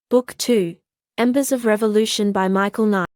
Book 2, Embers of Revolution by Michael Knight.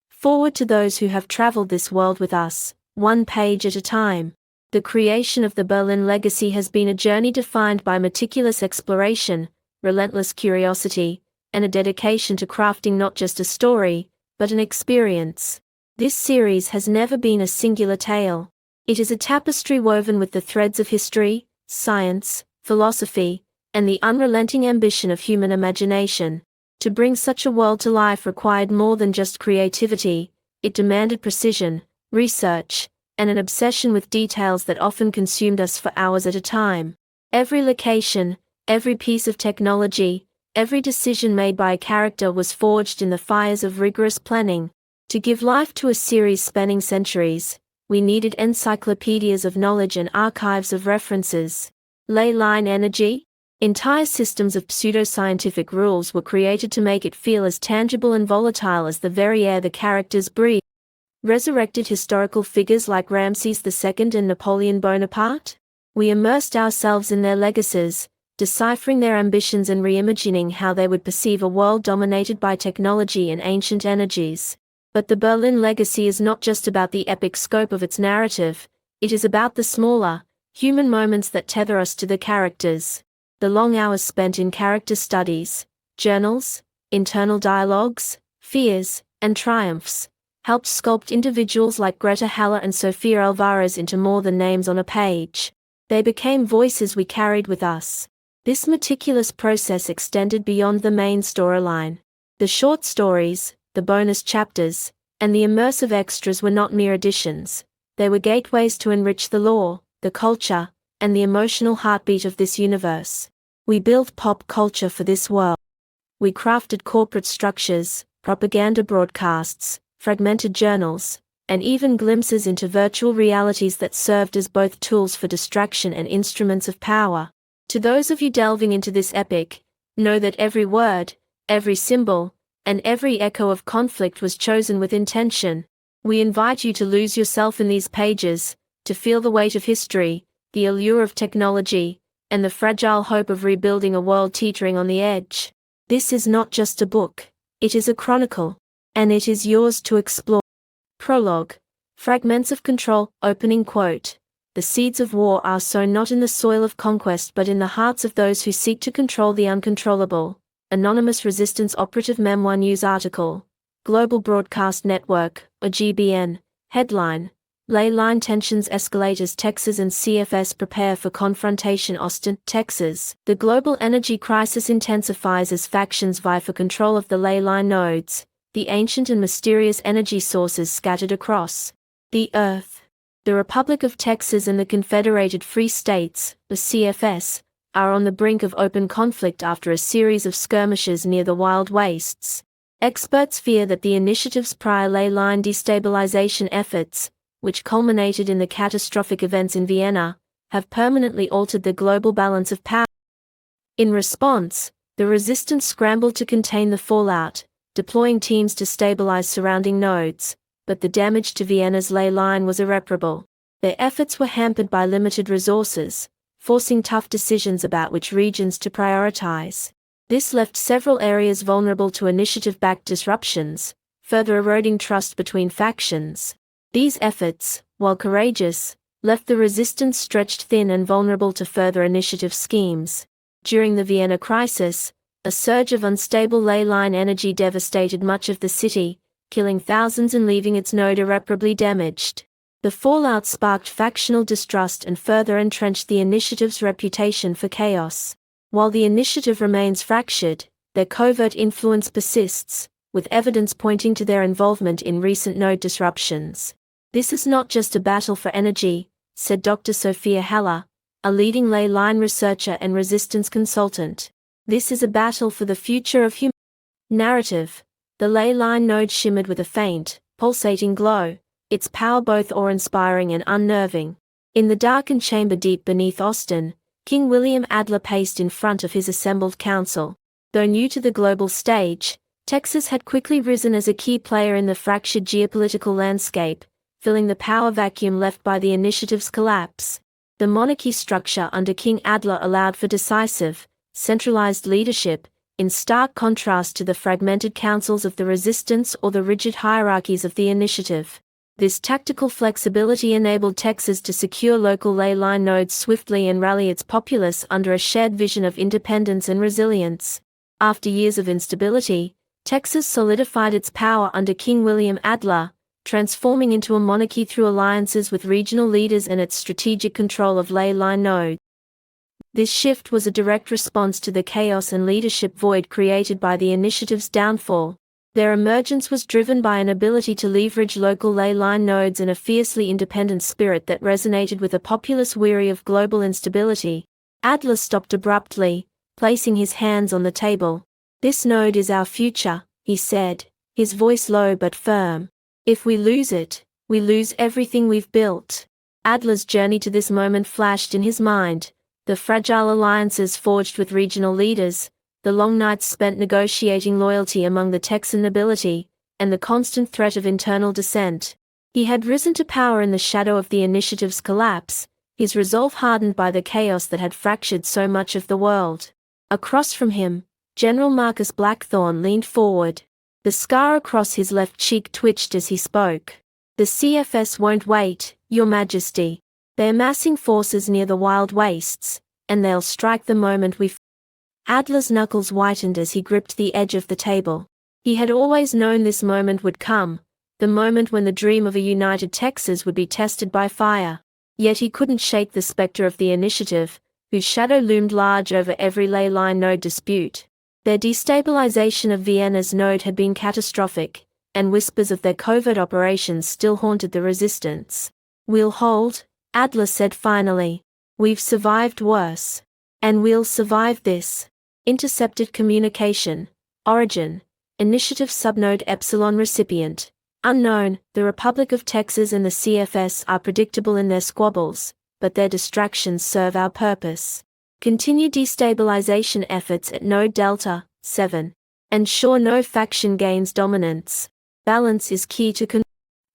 Forward to those who have traveled this world with us, one page at a time. The creation of the Berlin Legacy has been a journey defined by meticulous exploration, relentless curiosity, and a dedication to crafting not just a story, but an experience. This series has never been a singular tale. It is a tapestry woven with the threads of history, science, philosophy, and the unrelenting ambition of human imagination. To bring such a world to life required more than just creativity, it demanded precision, research, and an obsession with details that often consumed us for hours at a time. Every location, every piece of technology, every decision made by a character was forged in the fires of rigorous planning. To give life to a series spanning centuries, we needed encyclopedias of knowledge and archives of references. Ley-line energy? Entire systems of pseudoscientific rules were created to make it feel as tangible and volatile as the very air the characters breathe. Resurrected historical figures like Ramses II and Napoleon Bonaparte? We immersed ourselves in their legacies, deciphering their ambitions and reimagining how they would perceive a world dominated by technology and ancient energies. But the Berlin Legacy is not just about the epic scope of its narrative, it is about the smaller, human moments that tether us to the characters. The long hours spent in character studies, journals, internal dialogues, fears, and triumphs, helped sculpt individuals like Greta Heller and Sofia Alvarez into more than names on a page. They became voices we carried with us. This meticulous process extended beyond the main storyline. The short stories, the bonus chapters, and the immersive extras were not mere additions. They were gateways to enrich the lore, the culture, and the emotional heartbeat of this universe. We built pop culture for this world. We crafted corporate structures, propaganda broadcasts, fragmented journals, and even glimpses into virtual realities that served as both tools for distraction and instruments of power. To those of you delving into this epic, know that every word, every symbol, and every echo of conflict was chosen with intention. We invite you to lose yourself in these pages, to feel the weight of history, the allure of technology, and the fragile hope of rebuilding a world teetering on the edge. This is not just a book, it is a chronicle, and it is yours to explore. Prologue. Fragments of control. Opening quote. The seeds of war are sown not in the soil of conquest but in the hearts of those who seek to control the uncontrollable. Anonymous Resistance Operative Memoir News Article. Global Broadcast Network, or GBN. Headline. Ley-line tensions escalate as Texas and CFS prepare for confrontation. Austin, Texas. The global energy crisis intensifies as factions vie for control of the ley-line nodes, the ancient and mysterious energy sources scattered across the Earth. The Republic of Texas and the Confederated Free States, the CFS, are on the brink of open conflict after a series of skirmishes near the wild wastes. Experts fear that the initiative's prior ley-line destabilization efforts, which culminated in the catastrophic events in Vienna, have permanently altered the global balance of power. In response, the resistance scrambled to contain the fallout, deploying teams to stabilize surrounding nodes, but the damage to Vienna's ley line was irreparable. Their efforts were hampered by limited resources, forcing tough decisions about which regions to prioritize. This left several areas vulnerable to initiative-backed disruptions, further eroding trust between factions. These efforts, while courageous, left the resistance stretched thin and vulnerable to further initiative schemes. During the Vienna crisis, a surge of unstable ley-line energy devastated much of the city, killing thousands and leaving its node irreparably damaged. The fallout sparked factional distrust and further entrenched the initiative's reputation for chaos. While the initiative remains fractured, their covert influence persists, with evidence pointing to their involvement in recent node disruptions. This is not just a battle for energy, said Dr. Sofia Heller, a leading ley-line researcher and resistance consultant. This is a battle for the future of human narrative. The ley-line node shimmered with a faint, pulsating glow, its power both awe-inspiring and unnerving. In the darkened chamber deep beneath Austin, King William Adler paced in front of his assembled council. Though new to the global stage, Texas had quickly risen as a key player in the fractured geopolitical landscape, filling the power vacuum left by the initiative's collapse. The monarchy structure under King Adler allowed for decisive, centralized leadership, in stark contrast to the fragmented councils of the resistance or the rigid hierarchies of the initiative. This tactical flexibility enabled Texas to secure local ley-line nodes swiftly and rally its populace under a shared vision of independence and resilience. After years of instability, Texas solidified its power under King William Adler, transforming into a monarchy through alliances with regional leaders and its strategic control of ley-line nodes. This shift was a direct response to the chaos and leadership void created by the initiative's downfall. Their emergence was driven by an ability to leverage local ley-line nodes and a fiercely independent spirit that resonated with a populace weary of global instability. Adler stopped abruptly, placing his hands on the table. "This node is our future," he said, his voice low but firm. "If we lose it, we lose everything we've built." Adler's journey to this moment flashed in his mind: the fragile alliances forged with regional leaders, the long nights spent negotiating loyalty among the Texan nobility, and the constant threat of internal dissent. He had risen to power in the shadow of the initiative's collapse, his resolve hardened by the chaos that had fractured so much of the world. Across from him, General Marcus Blackthorne leaned forward. The scar across his left cheek twitched as he spoke. "The CFS won't wait, Your Majesty. They're massing forces near the wild wastes, and they'll strike the moment we..." Adler's knuckles whitened as he gripped the edge of the table. He had always known this moment would come, the moment when the dream of a united Texas would be tested by fire. Yet he couldn't shake the specter of the initiative, whose shadow loomed large over every ley-line node dispute. Their destabilization of Vienna's node had been catastrophic, and whispers of their covert operations still haunted the resistance. "We'll hold," Adler said finally. "We've survived worse. And we'll survive this." Intercepted communication. Origin: Initiative Subnode Epsilon Recipient: unknown. The Republic of Texas and the CFS are predictable in their squabbles, but their distractions serve our purpose. Continue destabilization efforts at Node Delta 7. Ensure no faction gains dominance. Balance is key to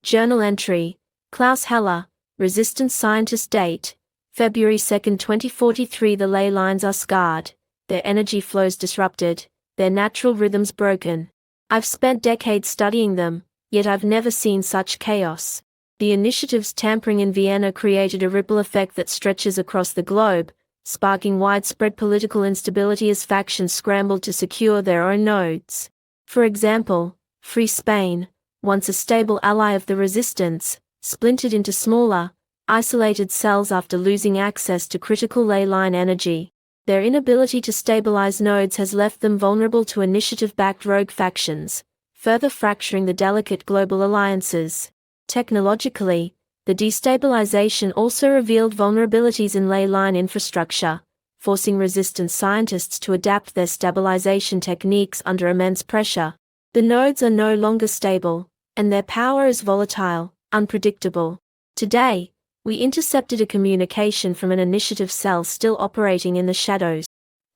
Journal entry: Klaus Heller, Resistance Scientist. Date: February 2, 2043. The ley lines are scarred, their energy flows disrupted, their natural rhythms broken. I've spent decades studying them, yet I've never seen such chaos. The initiative's tampering in Vienna created a ripple effect that stretches across the globe, sparking widespread political instability as factions scrambled to secure their own nodes. For example, Free Spain, once a stable ally of the resistance, splintered into smaller, isolated cells after losing access to critical ley-line energy. Their inability to stabilize nodes has left them vulnerable to initiative-backed rogue factions, further fracturing the delicate global alliances. Technologically, the destabilization also revealed vulnerabilities in ley-line infrastructure, forcing resistance scientists to adapt their stabilization techniques under immense pressure. The nodes are no longer stable, and their power is volatile, unpredictable. Today, we intercepted a communication from an initiative cell still operating in the shadows.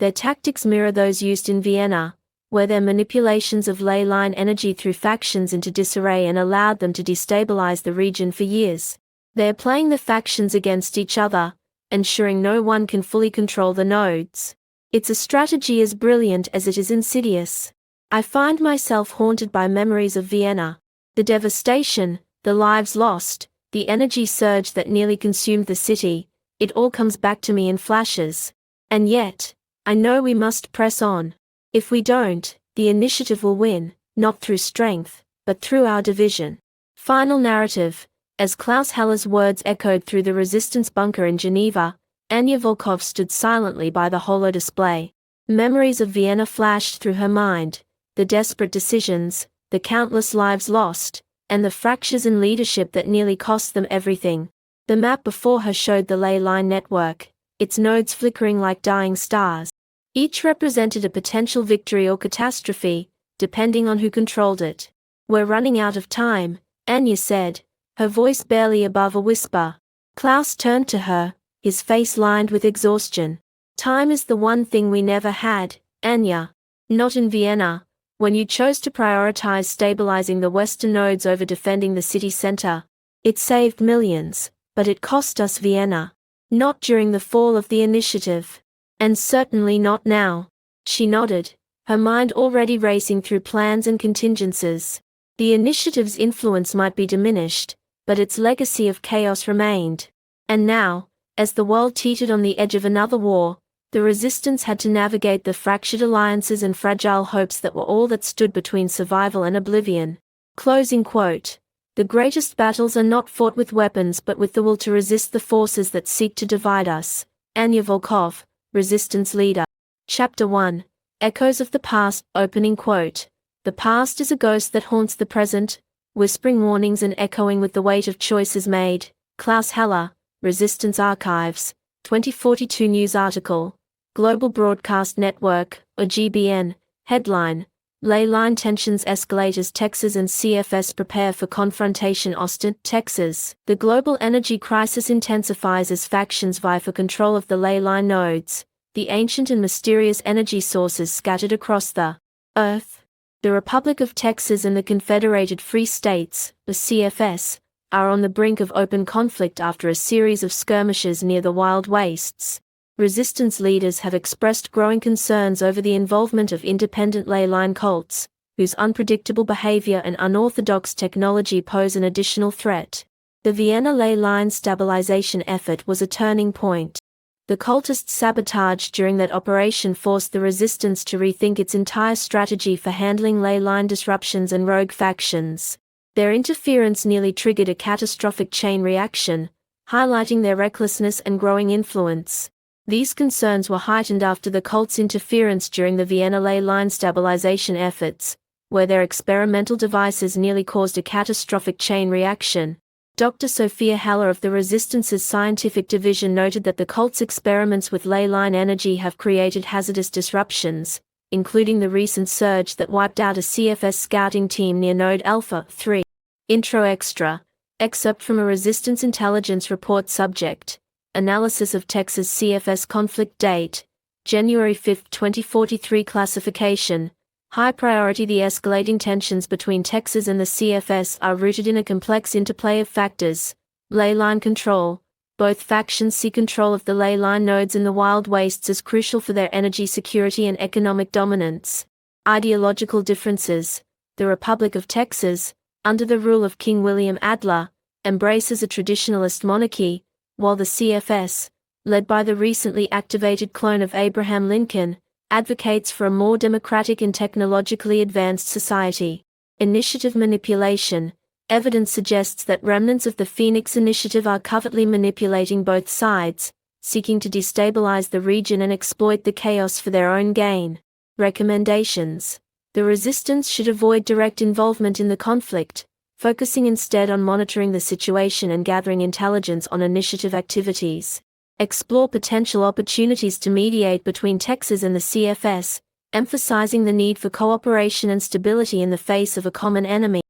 Their tactics mirror those used in Vienna, where their manipulations of ley-line energy threw factions into disarray and allowed them to destabilize the region for years. They are playing the factions against each other, ensuring no one can fully control the nodes. It's a strategy as brilliant as it is insidious. I find myself haunted by memories of Vienna. The devastation, the lives lost, the energy surge that nearly consumed the city, it all comes back to me in flashes. And yet, I know we must press on. If we don't, the initiative will win, not through strength, but through our division. Final narrative: as Klaus Heller's words echoed through the resistance bunker in Geneva, Anya Volkov stood silently by the holo display. Memories of Vienna flashed through her mind, the desperate decisions, the countless lives lost, and the fractures in leadership that nearly cost them everything. The map before her showed the ley-line network, its nodes flickering like dying stars. Each represented a potential victory or catastrophe, depending on who controlled it. "We're running out of time," Anya said, her voice barely above a whisper. Klaus turned to her, his face lined with exhaustion. "Time is the one thing we never had, Anya. Not in Vienna. When you chose to prioritize stabilizing the western nodes over defending the city center. It saved millions, but it cost us Vienna. Not during the fall of the initiative. And certainly not now." She nodded, her mind already racing through plans and contingencies. The initiative's influence might be diminished, but its legacy of chaos remained. And now, as the world teetered on the edge of another war, the resistance had to navigate the fractured alliances and fragile hopes that were all that stood between survival and oblivion. Closing quote. The greatest battles are not fought with weapons but with the will to resist the forces that seek to divide us. Anya Volkov, Resistance Leader. Chapter 1. Echoes of the Past, opening quote. The past is a ghost that haunts the present, whispering warnings and echoing with the weight of choices made. Klaus Heller, Resistance Archives, 2042 news article. Global Broadcast Network, or GBN, headline. Ley-line tensions escalate as Texas and CFS prepare for confrontation. Austin, Texas. The global energy crisis intensifies as factions vie for control of the ley-line nodes, the ancient and mysterious energy sources scattered across the Earth. The Republic of Texas and the Confederated Free States, the CFS, are on the brink of open conflict after a series of skirmishes near the Wild Wastes. Resistance leaders have expressed growing concerns over the involvement of independent ley-line cults, whose unpredictable behavior and unorthodox technology pose an additional threat. The Vienna ley-line stabilization effort was a turning point. The cultists' sabotage during that operation forced the resistance to rethink its entire strategy for handling ley-line disruptions and rogue factions. Their interference nearly triggered a catastrophic chain reaction, highlighting their recklessness and growing influence. These concerns were heightened after the cult's interference during the Vienna ley-line stabilization efforts, where their experimental devices nearly caused a catastrophic chain reaction. Dr. Sofia Heller of the Resistance's scientific division noted that the cult's experiments with ley-line energy have created hazardous disruptions, including the recent surge that wiped out a CFS scouting team near Node Alpha 3. Intro Extra. Excerpt from a Resistance Intelligence Report. Subject. Analysis of Texas CFS conflict. Date. January 5, 2043. Classification. High priority. The escalating tensions between Texas and the CFS are rooted in a complex interplay of factors. Ley-line control. Both factions see control of the ley-line nodes in the Wild Wastes as crucial for their energy security and economic dominance. Ideological differences. The Republic of Texas, under the rule of King William Adler, embraces a traditionalist monarchy, while the CFS, led by the recently activated clone of Abraham Lincoln, advocates for a more democratic and technologically advanced society. Initiative manipulation. Evidence suggests that remnants of the Phoenix Initiative are covertly manipulating both sides, seeking to destabilize the region and exploit the chaos for their own gain. Recommendations. The resistance should avoid direct involvement in the conflict, focusing instead on monitoring the situation and gathering intelligence on initiative activities. Explore potential opportunities to mediate between Texas and the CFS, emphasizing the need for cooperation and stability in the face of a common enemy.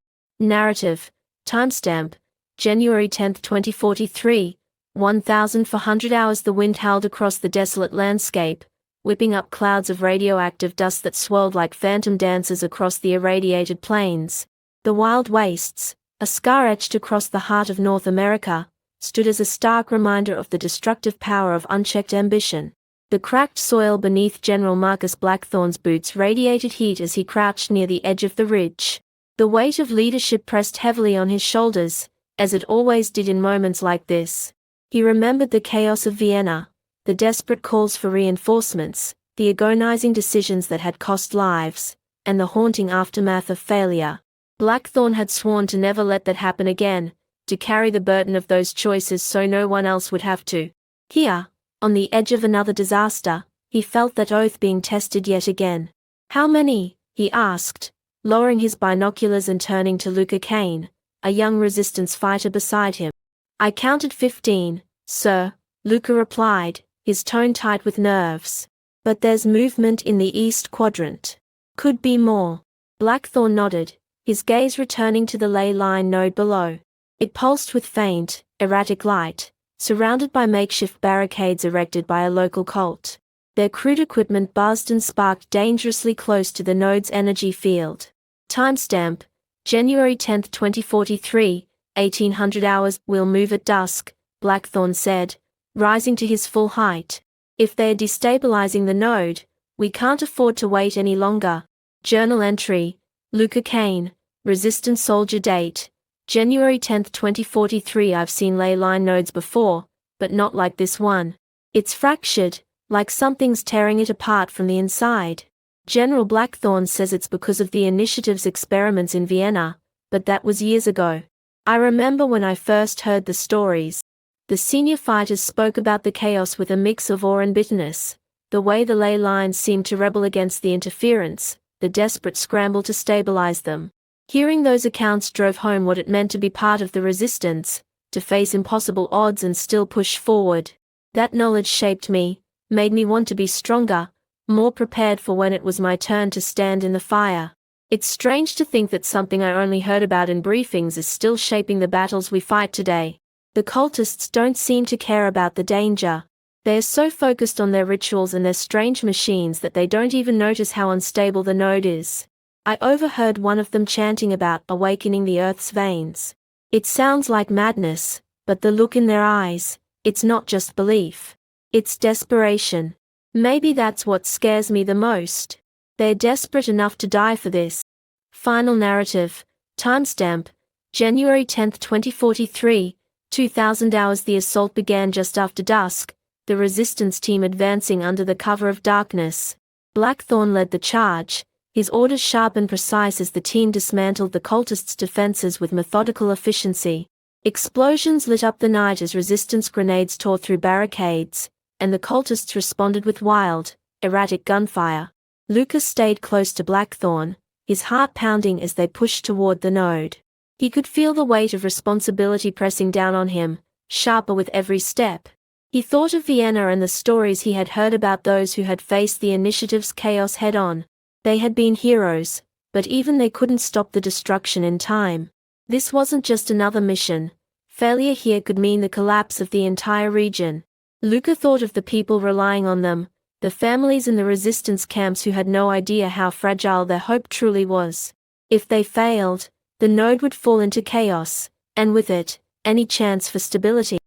Narrative. Timestamp. January 10, 2043, 1400 hours. The wind howled across the desolate landscape, whipping up clouds of radioactive dust that swirled like phantom dancers across the irradiated plains. The Wild Wastes, a scar etched across the heart of North America, stood as a stark reminder of the destructive power of unchecked ambition. The cracked soil beneath General Marcus Blackthorn's boots radiated heat as he crouched near the edge of the ridge. The weight of leadership pressed heavily on his shoulders, as it always did in moments like this. He remembered the chaos of Vienna, the desperate calls for reinforcements, the agonizing decisions that had cost lives, and the haunting aftermath of failure. Blackthorn had sworn to never let that happen again, to carry the burden of those choices so no one else would have to. Here, on the edge of another disaster, he felt that oath being tested yet again. How many? He asked, lowering his binoculars and turning to Luca Kane, a young resistance fighter beside him. I counted 15, sir, Luca replied, his tone tight with nerves. But there's movement in the east quadrant. Could be more. Blackthorn nodded, his gaze returning to the ley-line node below. It pulsed with faint, erratic light, surrounded by makeshift barricades erected by a local cult. Their crude equipment buzzed and sparked dangerously close to the node's energy field. Timestamp. January 10, 2043, 1800 hours. We'll move at dusk, Blackthorn said, rising to his full height. If they're destabilizing the node, We can't afford to wait any longer. Journal entry. Luca Kane, Resistance Soldier. Date: January 10, 2043. I've seen ley-line nodes before, but not like this one. It's fractured, like something's tearing it apart from the inside. General Blackthorne says it's because of the initiative's experiments in Vienna, but that was years ago. I remember when I first heard the stories. The senior fighters spoke about the chaos with a mix of awe and bitterness, the way the ley lines seemed to rebel against the interference, the desperate scramble to stabilize them. Hearing those accounts drove home what it meant to be part of the resistance, to face impossible odds and still push forward. That knowledge shaped me, made me want to be stronger, more prepared for when it was my turn to stand in the fire. It's strange to think that something I only heard about in briefings is still shaping the battles we fight today. The cultists don't seem to care about the danger. They are so focused on their rituals and their strange machines that they don't even notice how unstable the node is. I overheard one of them chanting about awakening the Earth's veins. It sounds like madness, but the look in their eyes, it's not just belief. It's desperation. Maybe that's what scares me the most. They're desperate enough to die for this. Final narrative. Timestamp: January 10, 2043, 2000 hours. The assault began just after dusk, the resistance team advancing under the cover of darkness. Blackthorne led the charge, his orders sharp and precise as the team dismantled the cultists' defenses with methodical efficiency. Explosions lit up the night as resistance grenades tore through barricades, and the cultists responded with wild, erratic gunfire. Lucas stayed close to Blackthorne, his heart pounding as they pushed toward the node. He could feel the weight of responsibility pressing down on him, sharper with every step. He thought of Vienna and the stories he had heard about those who had faced the initiative's chaos head-on. They had been heroes, but even they couldn't stop the destruction in time. This wasn't just another mission. Failure here could mean the collapse of the entire region. Luca thought of the people relying on them, the families in the resistance camps who had no idea how fragile their hope truly was. If they failed, the node would fall into chaos, and with it, any chance for stability.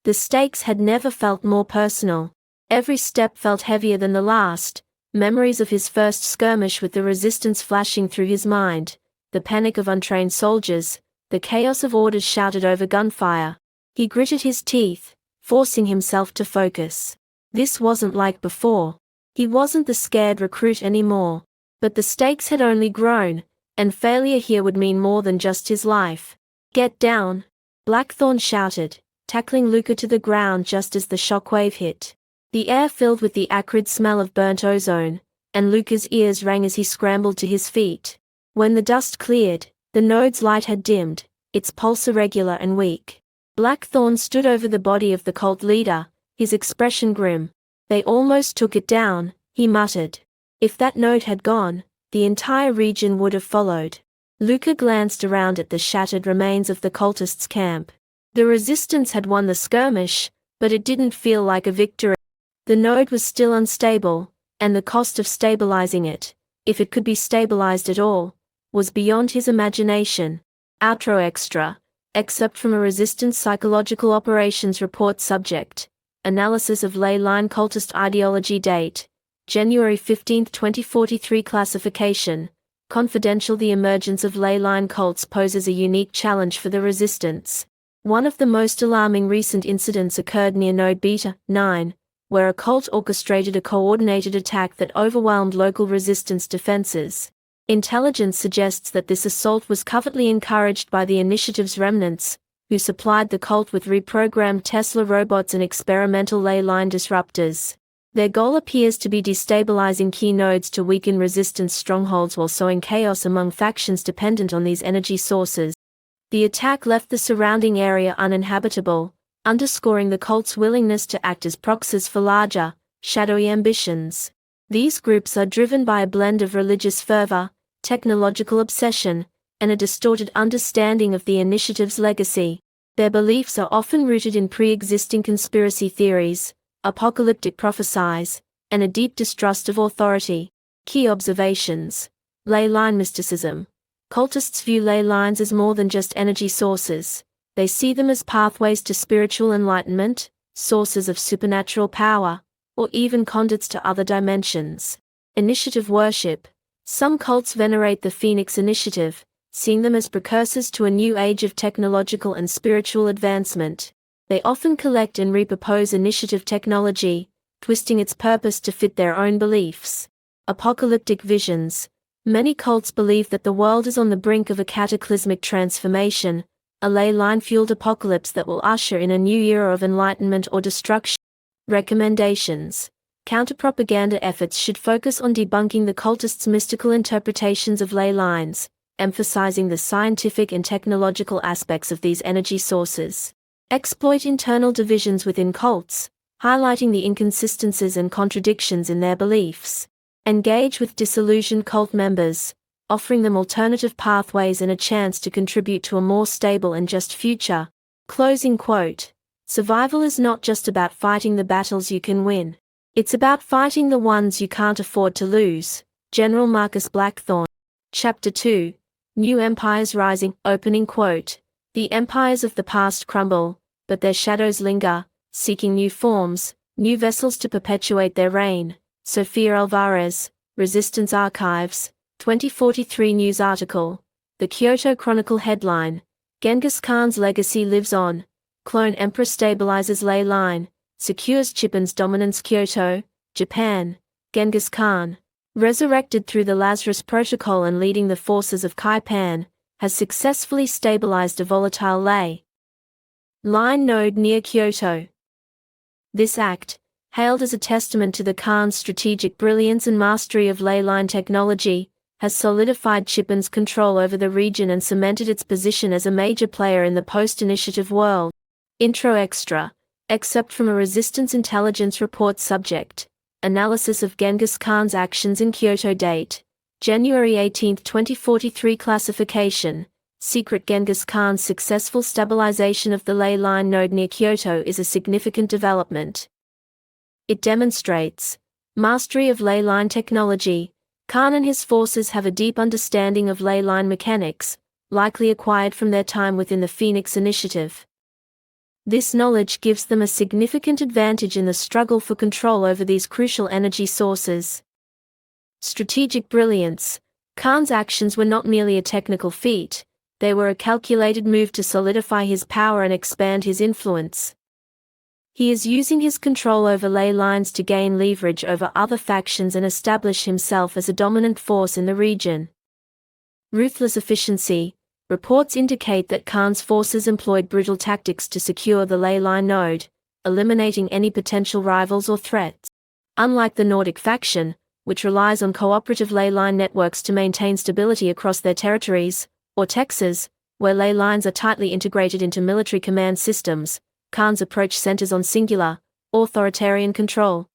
The stakes had never felt more personal. Every step felt heavier than the last, memories of his first skirmish with the resistance flashing through his mind, the panic of untrained soldiers, the chaos of orders shouted over gunfire. He gritted his teeth, forcing himself to focus. This wasn't like before. He wasn't the scared recruit anymore. But the stakes had only grown, and failure here would mean more than just his life. "Get down!" Blackthorne shouted, tackling Luca to the ground just as the shockwave hit. The air filled with the acrid smell of burnt ozone, and Luca's ears rang as he scrambled to his feet. When the dust cleared, the node's light had dimmed, its pulse irregular and weak. Blackthorne stood over the body of the cult leader, his expression grim. "They almost took it down," he muttered. If that node had gone, the entire region would have followed. Luca glanced around at the shattered remains of the cultists' camp. The resistance had won the skirmish, but it didn't feel like a victory. The node was still unstable, and the cost of stabilizing it, if it could be stabilized at all, was beyond his imagination. Outro extra. Excerpt from a Resistance Psychological Operations Report. Subject: Analysis of ley-line cultist ideology. Date: January 15, 2043. Classification: Confidential. The emergence of ley-line cults poses a unique challenge for the resistance. One of the most alarming recent incidents occurred near Node Beta 9, where a cult orchestrated a coordinated attack that overwhelmed local resistance defenses. Intelligence suggests that this assault was covertly encouraged by the initiative's remnants, who supplied the cult with reprogrammed Tesla robots and experimental ley-line disruptors. Their goal appears to be destabilizing key nodes to weaken resistance strongholds while sowing chaos among factions dependent on these energy sources. The attack left the surrounding area uninhabitable, underscoring the cult's willingness to act as proxies for larger, shadowy ambitions. These groups are driven by a blend of religious fervor, technological obsession, and a distorted understanding of the initiative's legacy. Their beliefs are often rooted in pre-existing conspiracy theories, apocalyptic prophecies, and a deep distrust of authority. Key observations: ley-line mysticism. Cultists view ley lines as more than just energy sources. They see them as pathways to spiritual enlightenment, sources of supernatural power, or even conduits to other dimensions. Initiative worship. Some cults venerate the Phoenix Initiative, seeing them as precursors to a new age of technological and spiritual advancement. They often collect and repurpose initiative technology, twisting its purpose to fit their own beliefs. Apocalyptic visions. Many cults believe that the world is on the brink of a cataclysmic transformation, a ley-line fueled apocalypse that will usher in a new era of enlightenment or destruction. Recommendations. Counter-propaganda efforts should focus on debunking the cultists' mystical interpretations of ley lines, emphasizing the scientific and technological aspects of these energy sources. Exploit internal divisions within cults, highlighting the inconsistencies and contradictions in their beliefs. Engage with disillusioned cult members, offering them alternative pathways and a chance to contribute to a more stable and just future. Closing quote. Survival is not just about fighting the battles you can win. It's about fighting the ones you can't afford to lose. General Marcus Blackthorne. Chapter 2. New Empires Rising. Opening quote. The empires of the past crumble, but their shadows linger, seeking new forms, new vessels to perpetuate their reign. Sofia Alvarez, Resistance Archives, 2043 news article. The Kyoto Chronicle headline. Genghis Khan's legacy lives on. Clone Emperor stabilizes ley-line, secures Chippen's dominance. Kyoto, Japan. Genghis Khan, resurrected through the Lazarus Protocol and leading the forces of Kaipan, has successfully stabilized a volatile ley-line node near Kyoto. This act, hailed as a testament to the Khan's strategic brilliance and mastery of ley-line technology, has solidified Chippen's control over the region and cemented its position as a major player in the post-initiative world. Intro Extra. Excerpt from a Resistance Intelligence Report. Subject. Analysis of Genghis Khan's actions in Kyoto. Date. January 18, 2043. Classification. Secret. Genghis Khan's successful stabilization of the ley-line node near Kyoto is a significant development. It demonstrates mastery of ley-line technology. Khan and his forces have a deep understanding of ley-line mechanics, likely acquired from their time within the Phoenix Initiative. This knowledge gives them a significant advantage in the struggle for control over these crucial energy sources. Strategic brilliance. Khan's actions were not merely a technical feat, they were a calculated move to solidify his power and expand his influence. He is using his control over ley lines to gain leverage over other factions and establish himself as a dominant force in the region. Ruthless efficiency. Reports indicate that Khan's forces employed brutal tactics to secure the ley line node, eliminating any potential rivals or threats. Unlike the Nordic faction, which relies on cooperative ley line networks to maintain stability across their territories, or Texas, where ley lines are tightly integrated into military command systems, Khan's approach centers on singular, authoritarian control.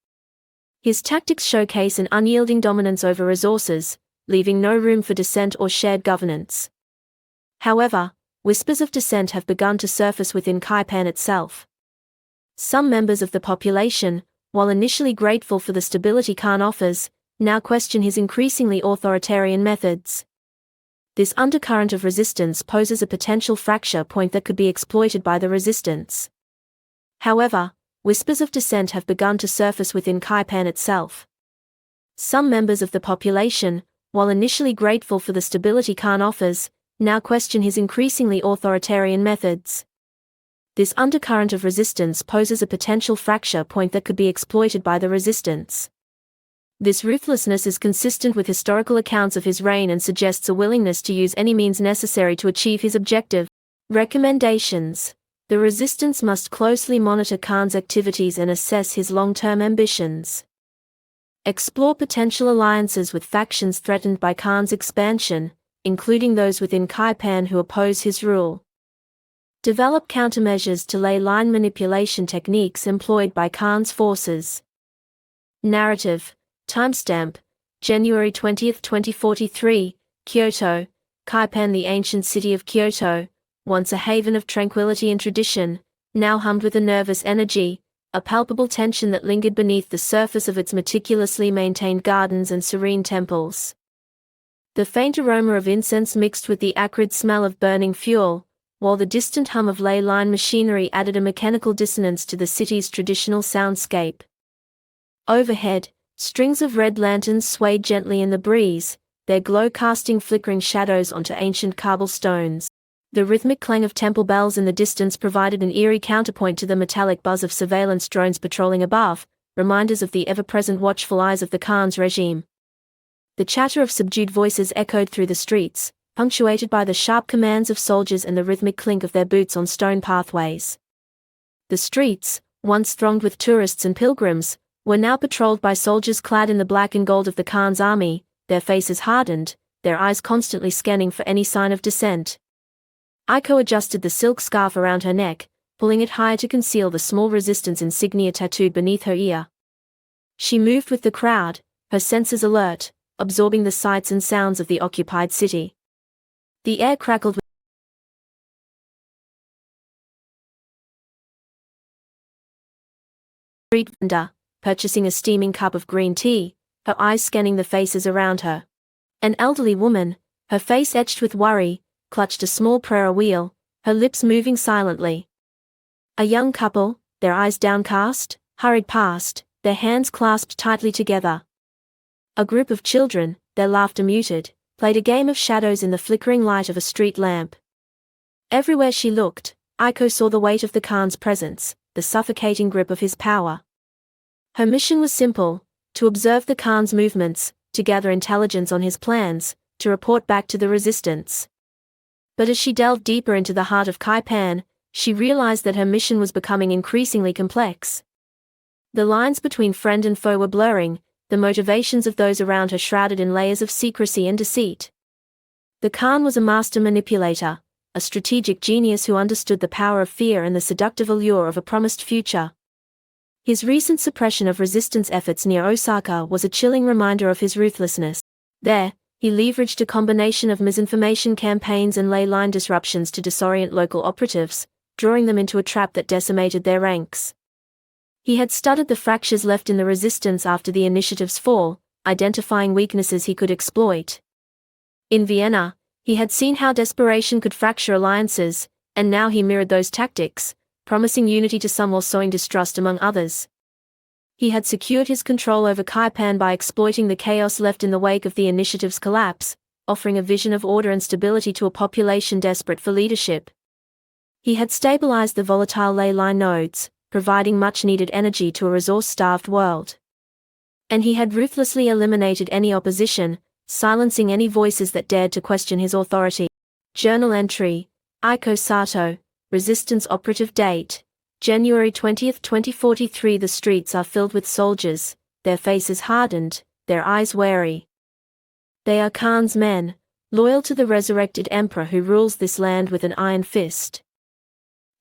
His tactics showcase an unyielding dominance over resources, leaving no room for dissent or shared governance. However, whispers of dissent have begun to surface within Kaipan itself. Some members of the population, while initially grateful for the stability Khan offers, now question his increasingly authoritarian methods. This undercurrent of resistance poses a potential fracture point that could be exploited by the resistance. However, whispers of dissent have begun to surface within Kaipan itself. Some members of the population, while initially grateful for the stability Khan offers, now question his increasingly authoritarian methods. This undercurrent of resistance poses a potential fracture point that could be exploited by the resistance. This ruthlessness is consistent with historical accounts of his reign and suggests a willingness to use any means necessary to achieve his objective. Recommendations. The resistance must closely monitor Khan's activities and assess his long-term ambitions. Explore potential alliances with factions threatened by Khan's expansion, including those within Kaipan who oppose his rule. Develop countermeasures to ley line manipulation techniques employed by Khan's forces. Narrative. Timestamp. January 20, 2043, Kyoto, Kaipan. The ancient city of Kyoto, once a haven of tranquility and tradition, now hummed with a nervous energy, a palpable tension that lingered beneath the surface of its meticulously maintained gardens and serene temples. The faint aroma of incense mixed with the acrid smell of burning fuel, while the distant hum of ley line machinery added a mechanical dissonance to the city's traditional soundscape. Overhead, Strings of red lanterns swayed gently in the breeze, their glow casting flickering shadows onto ancient cobblestones. The rhythmic clang of temple bells in the distance provided an eerie counterpoint to the metallic buzz of surveillance drones patrolling above, reminders of the ever-present watchful eyes of the Khan's regime. The chatter of subdued voices echoed through the streets, punctuated by the sharp commands of soldiers and the rhythmic clink of their boots on stone pathways. The streets, once thronged with tourists and pilgrims, were now patrolled by soldiers clad in the black and gold of the Khan's army, their faces hardened, their eyes constantly scanning for any sign of dissent. Aiko adjusted the silk scarf around her neck, pulling it higher to conceal the small resistance insignia tattooed beneath her ear. She moved with the crowd, her senses alert, absorbing the sights and sounds of the occupied city. The air crackled with street vendor, purchasing a steaming cup of green tea, her eyes scanning the faces around her. An elderly woman, her face etched with worry, clutched a small prayer wheel, her lips moving silently. A young couple, their eyes downcast, hurried past, their hands clasped tightly together. A group of children, their laughter muted, played a game of shadows in the flickering light of a street lamp. Everywhere she looked, Aiko saw the weight of the Khan's presence, the suffocating grip of his power. Her mission was simple: to observe the Khan's movements, to gather intelligence on his plans, to report back to the resistance. But as she delved deeper into the heart of Kaipan, she realized that her mission was becoming increasingly complex. The lines between friend and foe were blurring, the motivations of those around her shrouded in layers of secrecy and deceit. The Khan was a master manipulator, a strategic genius who understood the power of fear and the seductive allure of a promised future. His recent suppression of resistance efforts near Osaka was a chilling reminder of his ruthlessness. There, he leveraged a combination of misinformation campaigns and ley-line disruptions to disorient local operatives, drawing them into a trap that decimated their ranks. He had studied the fractures left in the resistance after the initiative's fall, identifying weaknesses he could exploit. In Vienna, he had seen how desperation could fracture alliances, and now he mirrored those tactics, promising unity to some while sowing distrust among others. He had secured his control over Kaipan by exploiting the chaos left in the wake of the initiative's collapse, offering a vision of order and stability to a population desperate for leadership. He had stabilized the volatile ley-line nodes, providing much-needed energy to a resource-starved world. And he had ruthlessly eliminated any opposition, silencing any voices that dared to question his authority. Journal entry: Aiko Sato, Resistance Operative Date, January 20, 2043. The streets are filled with soldiers, their faces hardened, their eyes wary. They are Khan's men, loyal to the resurrected emperor who rules this land with an iron fist.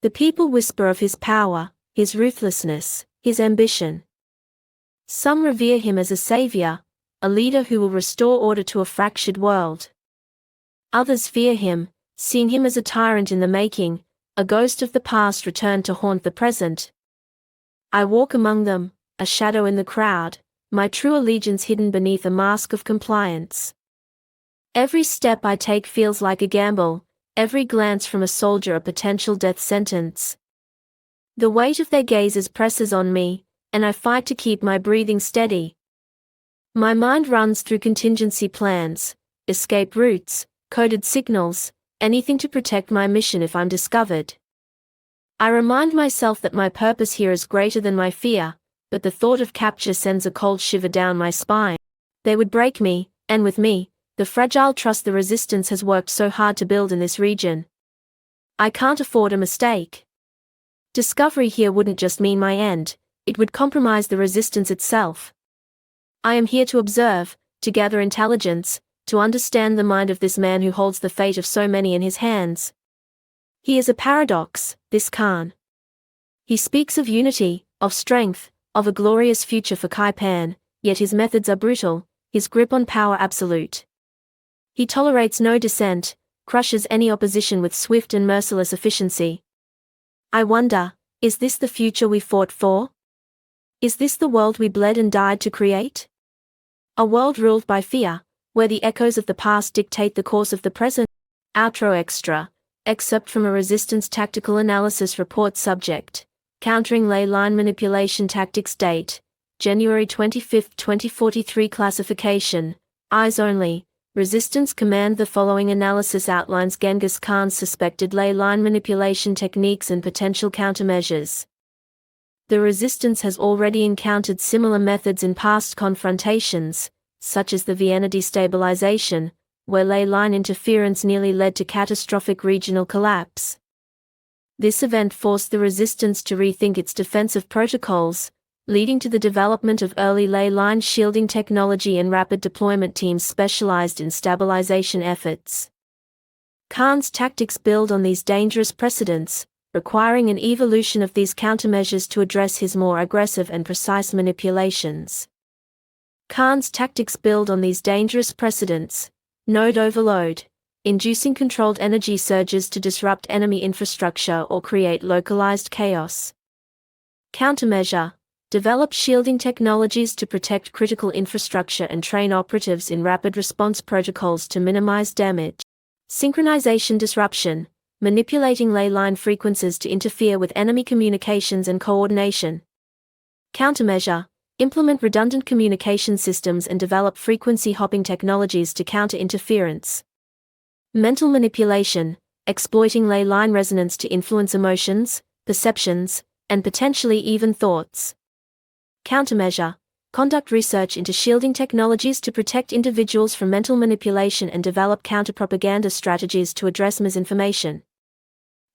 The people whisper of his power, his ruthlessness, his ambition. Some revere him as a savior, a leader who will restore order to a fractured world. Others fear him, seeing him as a tyrant in the making, a ghost of the past returned to haunt the present. I walk among them, a shadow in the crowd, my true allegiance hidden beneath a mask of compliance. Every step I take feels like a gamble, every glance from a soldier a potential death sentence. The weight of their gazes presses on me, and I fight to keep my breathing steady. My mind runs through contingency plans, escape routes, coded signals, anything to protect my mission if I'm discovered. I remind myself that my purpose here is greater than my fear, but the thought of capture sends a cold shiver down my spine. They would break me, and with me, the fragile trust the resistance has worked so hard to build in this region. I can't afford a mistake. Discovery here wouldn't just mean my end, it would compromise the resistance itself. I am here to observe, to gather intelligence, to understand the mind of this man who holds the fate of so many in his hands. He is a paradox, this Khan. He speaks of unity, of strength, of a glorious future for Kaipan, yet his methods are brutal, his grip on power absolute. He tolerates no dissent, crushes any opposition with swift and merciless efficiency. I wonder, is this the future we fought for? Is this the world we bled and died to create? A world ruled by fear, where the echoes of the past dictate the course of the present. Outro extra, excerpt from a Resistance Tactical Analysis Report. Subject: Countering Ley-line Manipulation Tactics. Date: January 25, 2043 classification, eyes only. Resistance Command. The following analysis outlines Genghis Khan's suspected ley-line manipulation techniques and potential countermeasures. The resistance has already encountered similar methods in past confrontations, such as the Vienna destabilization, where ley-line interference nearly led to catastrophic regional collapse. This event forced the resistance to rethink its defensive protocols, leading to the development of early ley-line shielding technology and rapid deployment teams specialized in stabilization efforts. Khan's tactics build on these dangerous precedents, requiring an evolution of these countermeasures to address his more aggressive and precise manipulations. Khan's tactics build on these dangerous precedents: node overload, inducing controlled energy surges to disrupt enemy infrastructure or create localized chaos. Countermeasure: develop shielding technologies to protect critical infrastructure and train operatives in rapid response protocols to minimize damage. Synchronization disruption: manipulating ley-line frequencies to interfere with enemy communications and coordination. Countermeasure: implement redundant communication systems and develop frequency hopping technologies to counter interference. Mental manipulation: exploiting ley-line resonance to influence emotions, perceptions, and potentially even thoughts. Countermeasure: conduct research into shielding technologies to protect individuals from mental manipulation and develop counter-propaganda strategies to address misinformation.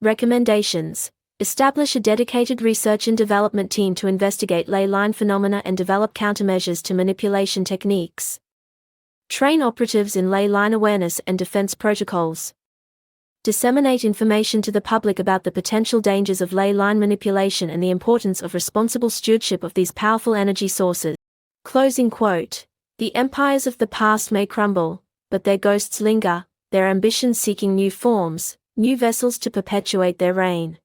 Recommendations: establish a dedicated research and development team to investigate ley-line phenomena and develop countermeasures to manipulation techniques. Train operatives in ley-line awareness and defense protocols. Disseminate information to the public about the potential dangers of ley-line manipulation and the importance of responsible stewardship of these powerful energy sources. Closing quote. The empires of the past may crumble, but their ghosts linger, their ambitions seeking new forms, new vessels to perpetuate their reign.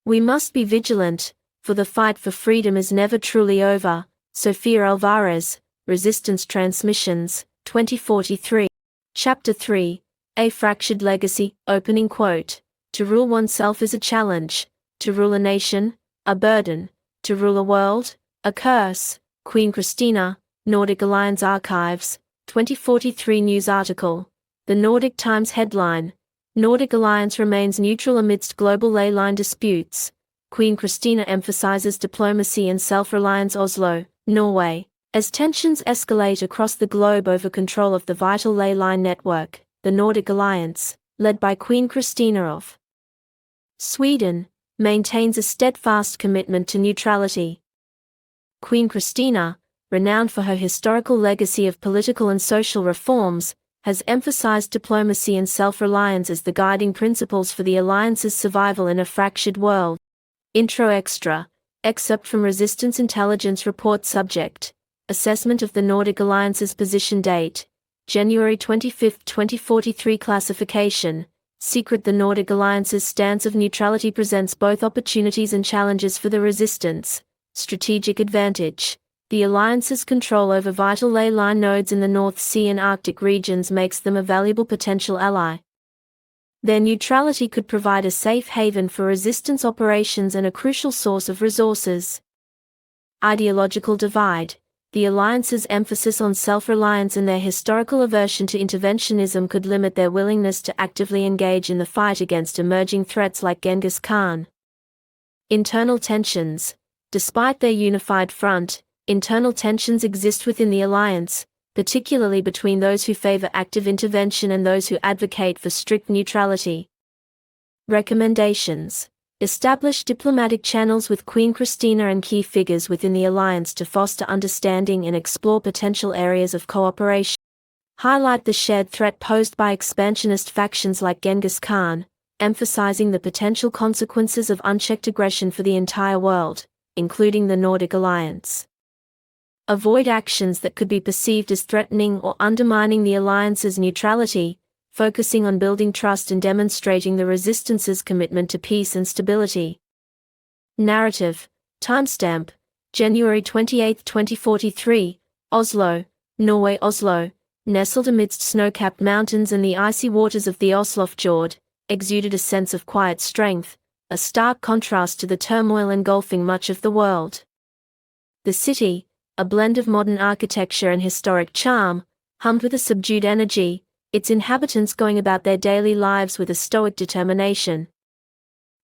We must be vigilant, for the fight for freedom is never truly over. Sofia Alvarez, Resistance Transmissions, 2043. Chapter 3. A Fractured Legacy, opening quote. To rule oneself is a challenge, to rule a nation, a burden, to rule a world, a curse. Queen Christina, Nordic Alliance Archives, 2043 news article. The Nordic Times headline: Nordic Alliance remains neutral amidst global ley-line disputes. Queen Christina emphasizes diplomacy and self-reliance. Oslo, Norway. As tensions escalate across the globe over control of the vital ley-line network, the Nordic Alliance, led by Queen Christina of Sweden, maintains a steadfast commitment to neutrality. Queen Christina, renowned for her historical legacy of political and social reforms, has emphasized diplomacy and self-reliance as the guiding principles for the alliance's survival in a fractured world. Intro Extra, excerpt from Resistance Intelligence Report. Subject: Assessment of the Nordic Alliance's position. Date: January 25, 2043. Classification: Secret. The Nordic Alliance's stance of neutrality presents both opportunities and challenges for the resistance. Strategic advantage: the Alliance's control over vital ley-line nodes in the North Sea and Arctic regions makes them a valuable potential ally. Their neutrality could provide a safe haven for resistance operations and a crucial source of resources. Ideological divide: the Alliance's emphasis on self-reliance and their historical aversion to interventionism could limit their willingness to actively engage in the fight against emerging threats like Genghis Khan. Internal tensions: despite their unified front, internal tensions exist within the Alliance, particularly between those who favor active intervention and those who advocate for strict neutrality. Recommendations: establish diplomatic channels with Queen Christina and key figures within the Alliance to foster understanding and explore potential areas of cooperation. Highlight the shared threat posed by expansionist factions like Genghis Khan, emphasizing the potential consequences of unchecked aggression for the entire world, including the Nordic Alliance. Avoid actions that could be perceived as threatening or undermining the Alliance's neutrality, focusing on building trust and demonstrating the Resistance's commitment to peace and stability. Narrative. Timestamp: January 28, 2043, Oslo, Norway. Oslo, nestled amidst snow-capped mountains and the icy waters of the Oslofjord, exuded a sense of quiet strength, a stark contrast to the turmoil engulfing much of the world. The city, a blend of modern architecture and historic charm, hummed with a subdued energy, its inhabitants going about their daily lives with a stoic determination.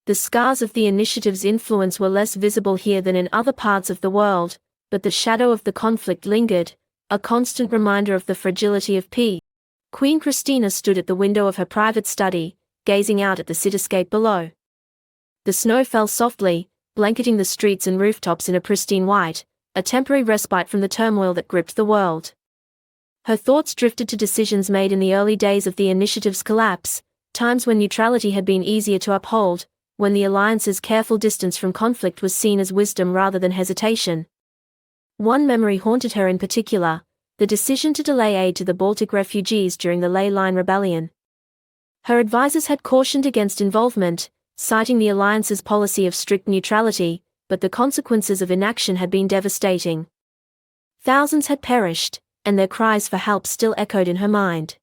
The scars of the initiative's influence were less visible here than in other parts of the world, but the shadow of the conflict lingered, a constant reminder of the fragility of peace. Queen Christina stood at the window of her private study, gazing out at the cityscape below. The snow fell softly, blanketing the streets and rooftops in a pristine white, a temporary respite from the turmoil that gripped the world. Her thoughts drifted to decisions made in the early days of the initiative's collapse, times when neutrality had been easier to uphold, when the alliance's careful distance from conflict was seen as wisdom rather than hesitation. One memory haunted her in particular, the decision to delay aid to the Baltic refugees during the ley-line rebellion. Her advisors had cautioned against involvement, citing the alliance's policy of strict neutrality, but the consequences of inaction had been devastating. Thousands had perished, and their cries for help still echoed in her mind.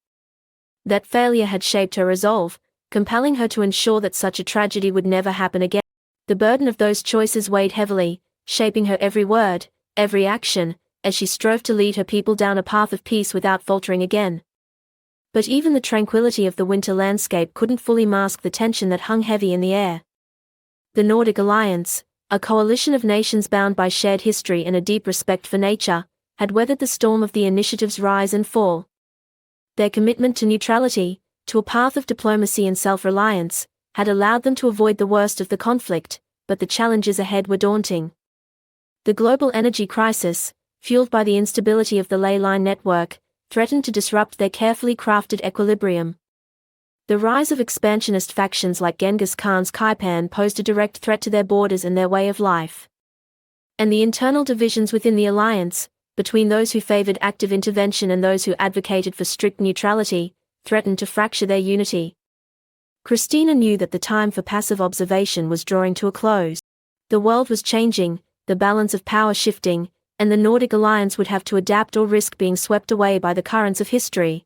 That failure had shaped her resolve, compelling her to ensure that such a tragedy would never happen again. The burden of those choices weighed heavily, shaping her every word, every action, as she strove to lead her people down a path of peace without faltering again. But even the tranquility of the winter landscape couldn't fully mask the tension that hung heavy in the air. The Nordic Alliance, a coalition of nations bound by shared history and a deep respect for nature, had weathered the storm of the initiative's rise and fall. Their commitment to neutrality, to a path of diplomacy and self-reliance, had allowed them to avoid the worst of the conflict, but the challenges ahead were daunting. The global energy crisis, fueled by the instability of the ley-line network, threatened to disrupt their carefully crafted equilibrium. The rise of expansionist factions like Genghis Khan's Kaipan posed a direct threat to their borders and their way of life. And the internal divisions within the alliance, between those who favored active intervention and those who advocated for strict neutrality, threatened to fracture their unity. Christina knew that the time for passive observation was drawing to a close. The world was changing, the balance of power shifting, and the Nordic alliance would have to adapt or risk being swept away by the currents of history.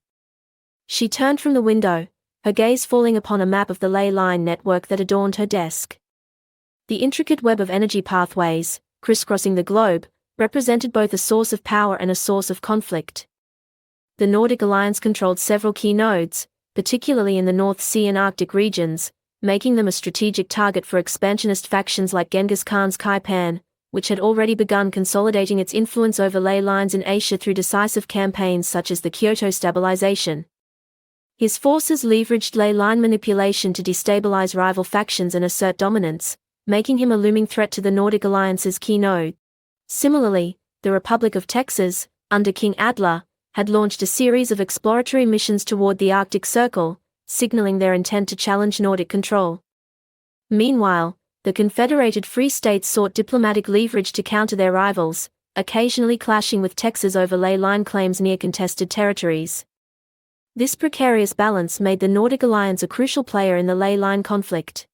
She turned from the window, her gaze falling upon a map of the ley-line network that adorned her desk. The intricate web of energy pathways, crisscrossing the globe, represented both a source of power and a source of conflict. The Nordic alliance controlled several key nodes, particularly in the North Sea and Arctic regions, making them a strategic target for expansionist factions like Genghis Khan's Kaipan, which had already begun consolidating its influence over ley lines in Asia through decisive campaigns such as the Kyoto Stabilization. His forces leveraged ley line manipulation to destabilize rival factions and assert dominance, making him a looming threat to the Nordic alliance's key node. Similarly, the Republic of Texas, under King Adler, had launched a series of exploratory missions toward the Arctic Circle, signaling their intent to challenge Nordic control. Meanwhile, the Confederated Free States sought diplomatic leverage to counter their rivals, occasionally clashing with Texas over ley line claims near contested territories. This precarious balance made the Nordic alliance a crucial player in the ley line conflict.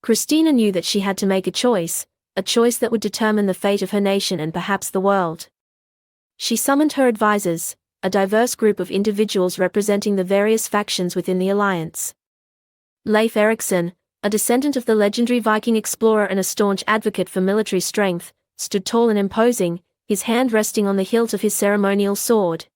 Christina knew that she had to make a choice that would determine the fate of her nation and perhaps the world. She summoned her advisors, a diverse group of individuals representing the various factions within the alliance. Leif Erikson, a descendant of the legendary Viking explorer and a staunch advocate for military strength, stood tall and imposing, his hand resting on the hilt of his ceremonial sword.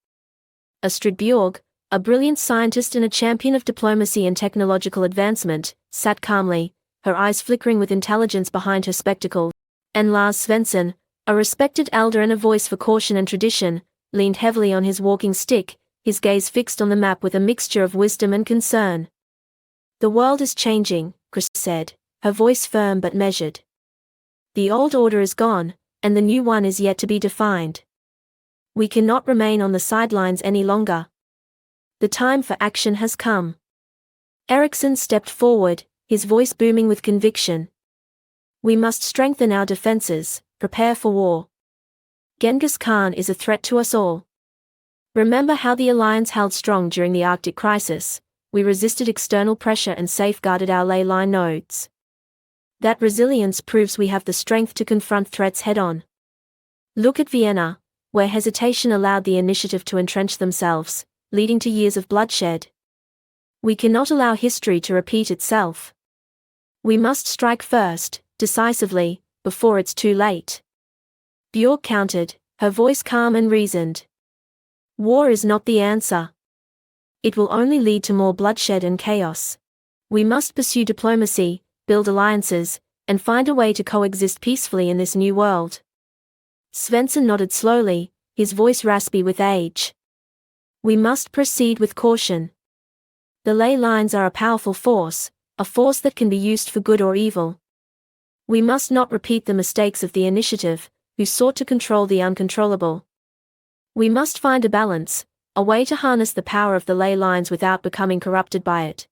Astrid Bjorg, a brilliant scientist and a champion of diplomacy and technological advancement, sat calmly, her eyes flickering with intelligence behind her spectacles. And Lars Svensson, a respected elder and a voice for caution and tradition, leaned heavily on his walking stick, his gaze fixed on the map with a mixture of wisdom and concern. "The world is changing," Chris said, her voice firm but measured. "The old order is gone, and the new one is yet to be defined. We cannot remain on the sidelines any longer. The time for action has come." Eriksson stepped forward, his voice booming with conviction. "We must strengthen our defenses, prepare for war. Genghis Khan is a threat to us all. Remember how the alliance held strong during the Arctic crisis. We resisted external pressure and safeguarded our ley line nodes. That resilience proves we have the strength to confront threats head-on. Look at Vienna, where hesitation allowed the initiative to entrench themselves, leading to years of bloodshed. We cannot allow history to repeat itself. We must strike first, decisively, before it's too late." Bjork countered, her voice calm and reasoned. War is not the answer. It will only lead to more bloodshed and chaos. We must pursue diplomacy, build alliances, and find a way to coexist peacefully in this new world. Svensson nodded slowly, his voice raspy with age. We must proceed with caution. The ley lines are a powerful force, a force that can be used for good or evil. We must not repeat the mistakes of the initiative, who sought to control the uncontrollable. We must find a balance, a way to harness the power of the ley lines without becoming corrupted by it.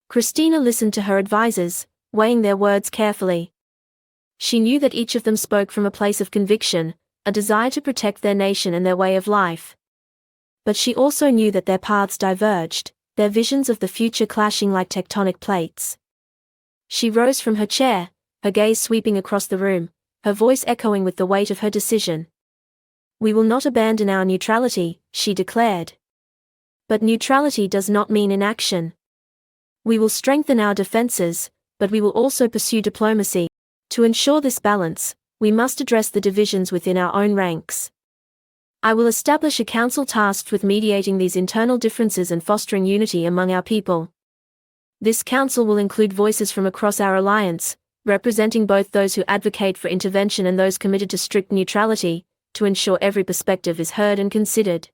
Christina listened to her advisors, weighing their words carefully. She knew that each of them spoke from a place of conviction, a desire to protect their nation and their way of life. But she also knew that their paths diverged, their visions of the future clashing like tectonic plates. She rose from her chair, her gaze sweeping across the room, her voice echoing with the weight of her decision. We will not abandon our neutrality, she declared. But neutrality does not mean inaction. We will strengthen our defenses, but we will also pursue diplomacy. To ensure this balance, we must address the divisions within our own ranks. I will establish a council tasked with mediating these internal differences and fostering unity among our people. This council will include voices from across our alliance, representing both those who advocate for intervention and those committed to strict neutrality, to ensure every perspective is heard and considered.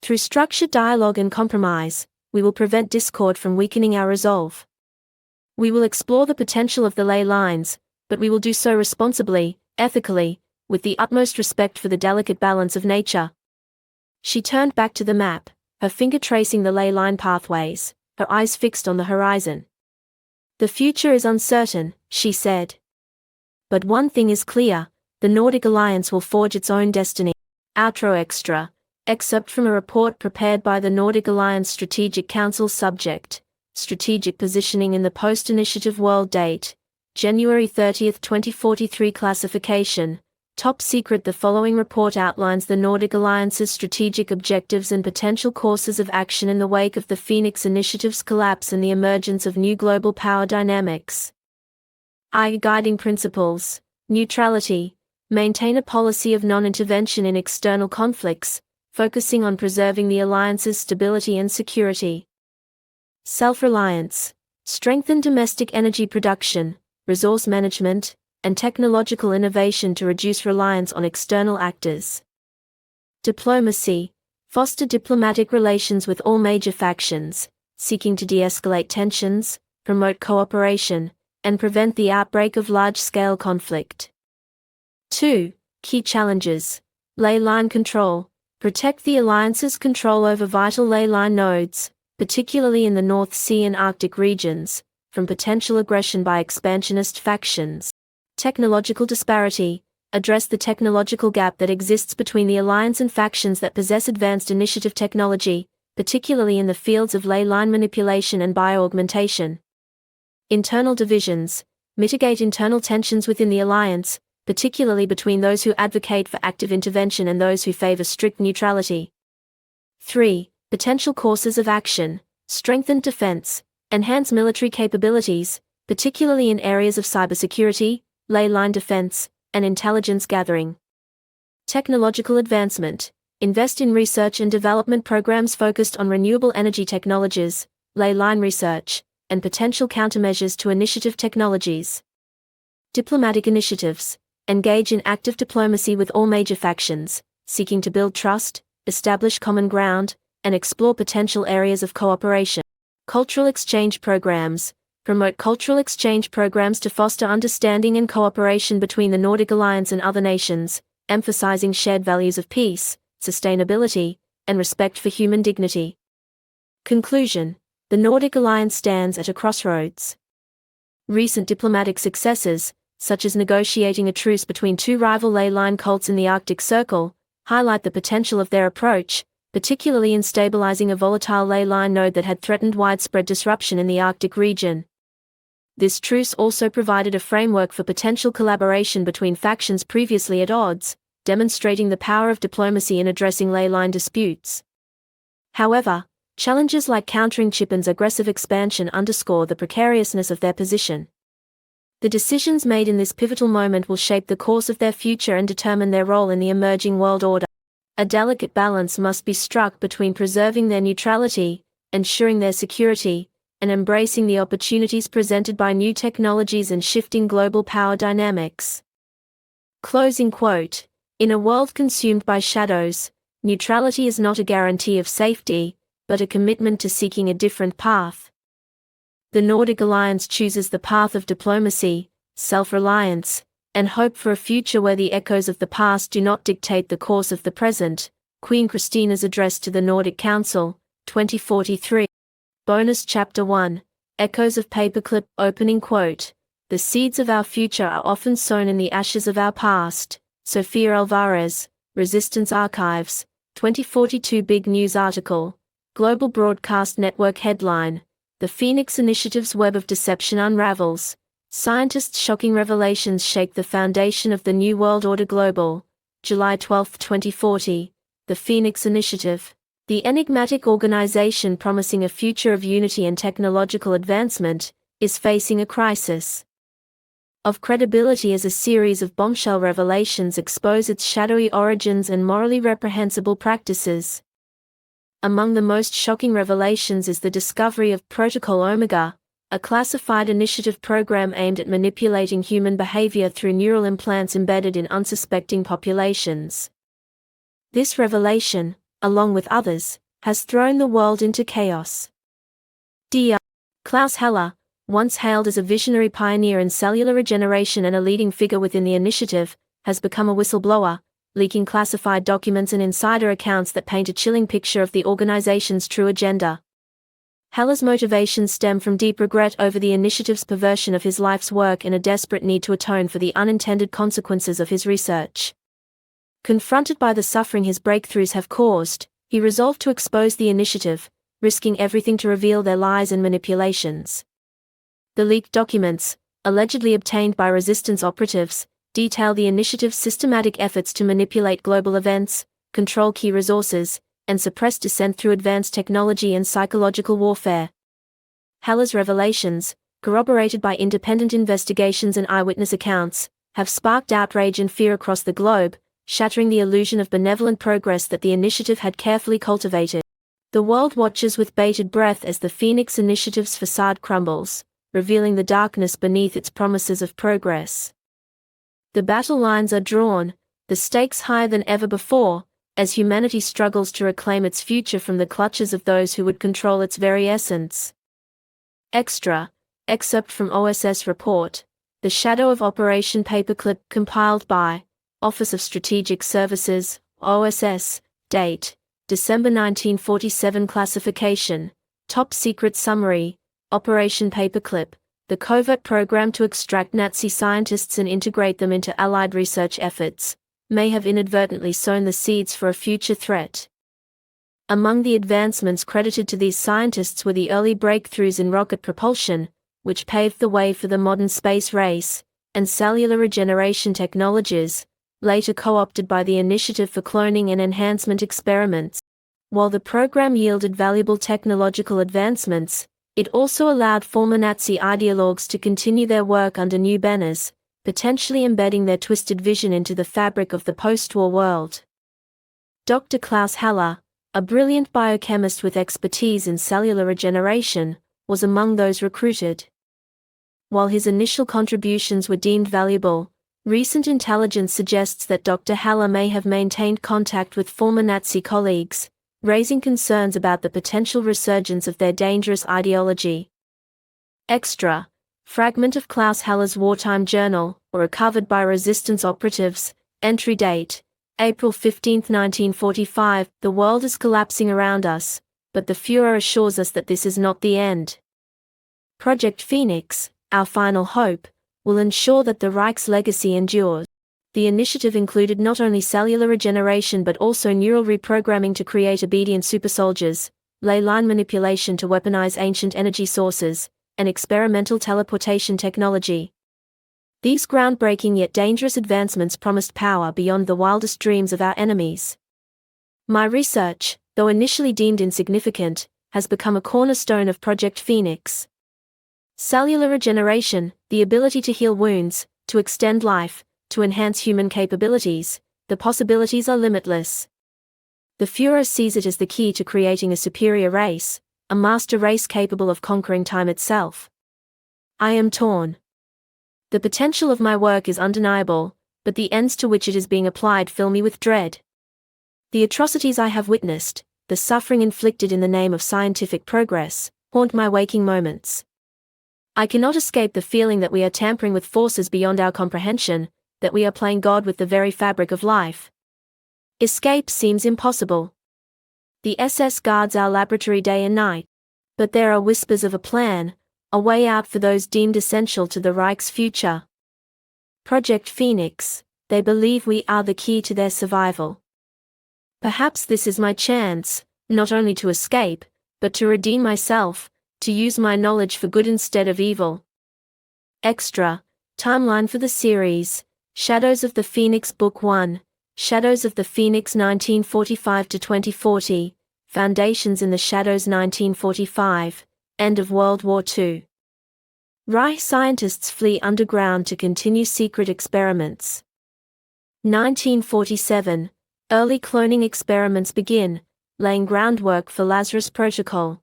Through structured dialogue and compromise, we will prevent discord from weakening our resolve. We will explore the potential of the ley lines, but we will do so responsibly, ethically, with the utmost respect for the delicate balance of nature. She turned back to the map, her finger tracing the ley line pathways, her eyes fixed on the horizon. The future is uncertain, she said. But one thing is clear, the Nordic Alliance will forge its own destiny. Outro extra. Excerpt from a report prepared by the Nordic Alliance Strategic Council. Subject: Strategic Positioning in the Post-Initiative World. Date: January 30, 2043. Classification: Top Secret. The following report outlines the Nordic Alliance's strategic objectives and potential courses of action in the wake of the Phoenix Initiative's collapse and the emergence of new global power dynamics. Guiding principles: neutrality. Maintain a policy of non-intervention in external conflicts, focusing on preserving the alliance's stability and security. Self-reliance. Strengthen domestic energy production, resource management, and technological innovation to reduce reliance on external actors. Diplomacy. Foster diplomatic relations with all major factions, seeking to de-escalate tensions, promote cooperation, and prevent the outbreak of large-scale conflict. 2. Key challenges. Ley line control. Protect the alliance's control over vital ley line nodes, particularly in the North Sea and Arctic regions, from potential aggression by expansionist factions. Technological disparity. Address the technological gap that exists between the alliance and factions that possess advanced initiative technology, particularly in the fields of ley line manipulation and bioaugmentation. Internal divisions. Mitigate internal tensions within the alliance, particularly between those who advocate for active intervention and those who favor strict neutrality. 3. Potential courses of action. Strengthen defense. Enhance military capabilities, particularly in areas of cybersecurity, ley line defense, and intelligence gathering. Technological advancement. Invest in research and development programs focused on renewable energy technologies, ley line research, and potential countermeasures to initiative technologies. Diplomatic initiatives. Engage in active diplomacy with all major factions, seeking to build trust, establish common ground, and explore potential areas of cooperation. Cultural exchange programs. Promote cultural exchange programs to foster understanding and cooperation between the Nordic Alliance and other nations, emphasizing shared values of peace, sustainability, and respect for human dignity. Conclusion. The Nordic Alliance stands at a crossroads. Recent diplomatic successes, such as negotiating a truce between two rival ley line cults in the Arctic Circle, highlight the potential of their approach, particularly in stabilizing a volatile ley line node that had threatened widespread disruption in the Arctic region. This truce also provided a framework for potential collaboration between factions previously at odds, demonstrating the power of diplomacy in addressing ley line disputes. However, challenges like countering Chippen's aggressive expansion underscore the precariousness of their position. The decisions made in this pivotal moment will shape the course of their future and determine their role in the emerging world order. A delicate balance must be struck between preserving their neutrality, ensuring their security, and embracing the opportunities presented by new technologies and shifting global power dynamics. Closing quote. In a world consumed by shadows, neutrality is not a guarantee of safety, but a commitment to seeking a different path. The Nordic alliance chooses the path of diplomacy, self-reliance, and hope for a future where the echoes of the past do not dictate the course of the present. Queen Christina's address to the Nordic Council, 2043. Bonus Chapter 1. Echoes of Paperclip. Opening quote. The seeds of our future are often sown in the ashes of our past. Sofia Alvarez, Resistance Archives, 2042. Big News article. Global Broadcast Network headline. The Phoenix Initiative's web of deception unravels. Scientists' shocking revelations shake the foundation of the New World Order. Global, July 12, 2040. The Phoenix Initiative. The enigmatic organization promising a future of unity and technological advancement, is facing a crisis of credibility as a series of bombshell revelations expose its shadowy origins and morally reprehensible practices. Among the most shocking revelations is the discovery of Protocol Omega, a classified initiative program aimed at manipulating human behavior through neural implants embedded in unsuspecting populations. This revelation, along with others, has thrown the world into chaos. Dr. Klaus Heller, once hailed as a visionary pioneer in cellular regeneration and a leading figure within the initiative, has become a whistleblower, leaking classified documents and insider accounts that paint a chilling picture of the organization's true agenda. Heller's motivations stem from deep regret over the initiative's perversion of his life's work and a desperate need to atone for the unintended consequences of his research. Confronted by the suffering his breakthroughs have caused, he resolved to expose the initiative, risking everything to reveal their lies and manipulations. The leaked documents, allegedly obtained by resistance operatives, detail the initiative's systematic efforts to manipulate global events, control key resources, and suppress dissent through advanced technology and psychological warfare. Heller's revelations, corroborated by independent investigations and eyewitness accounts, have sparked outrage and fear across the globe, shattering the illusion of benevolent progress that the initiative had carefully cultivated. The world watches with bated breath as the Phoenix Initiative's facade crumbles, revealing the darkness beneath its promises of progress. The battle lines are drawn, the stakes higher than ever before, as humanity struggles to reclaim its future from the clutches of those who would control its very essence. Extra. Excerpt from OSS report. The Shadow of Operation Paperclip, compiled by Office of Strategic Services, OSS, date, December 1947. Classification, Top Secret Summary, Operation Paperclip, the covert program to extract Nazi scientists and integrate them into Allied research efforts, may have inadvertently sown the seeds for a future threat. Among the advancements credited to these scientists were the early breakthroughs in rocket propulsion, which paved the way for the modern space race, and cellular regeneration technologies, later co-opted by the initiative for cloning and enhancement experiments. While the program yielded valuable technological advancements, it also allowed former Nazi ideologues to continue their work under new banners, potentially embedding their twisted vision into the fabric of the post-war world. Dr. Klaus Heller, a brilliant biochemist with expertise in cellular regeneration, was among those recruited. While his initial contributions were deemed valuable, recent intelligence suggests that Dr. Heller may have maintained contact with former Nazi colleagues, raising concerns about the potential resurgence of their dangerous ideology. Extra. Fragment of Klaus Heller's wartime journal, recovered by resistance operatives, entry date, April 15, 1945. The world is collapsing around us, but the Führer assures us that this is not the end. Project Phoenix, our final hope, will ensure that the Reich's legacy endures. The initiative included not only cellular regeneration but also neural reprogramming to create obedient supersoldiers, ley-line manipulation to weaponize ancient energy sources, and experimental teleportation technology. These groundbreaking yet dangerous advancements promised power beyond the wildest dreams of our enemies. My research, though initially deemed insignificant, has become a cornerstone of Project Phoenix. Cellular regeneration, the ability to heal wounds, to extend life, to enhance human capabilities, the possibilities are limitless. The Führer sees it as the key to creating a superior race, a master race capable of conquering time itself. I am torn. The potential of my work is undeniable, but the ends to which it is being applied fill me with dread. The atrocities I have witnessed, the suffering inflicted in the name of scientific progress, haunt my waking moments. I cannot escape the feeling that we are tampering with forces beyond our comprehension, that we are playing God with the very fabric of life. Escape seems impossible. The SS guards our laboratory day and night. But there are whispers of a plan, a way out for those deemed essential to the Reich's future. Project Phoenix, they believe we are the key to their survival. Perhaps this is my chance, not only to escape, but to redeem myself, to use my knowledge for good instead of evil. Extra, timeline for the series, Shadows of the Phoenix Book 1, Shadows of the Phoenix 1945 to 2040, Foundations in the Shadows 1945, End of World War II. Reich scientists flee underground to continue secret experiments. 1947, early cloning experiments begin, laying groundwork for Lazarus Protocol.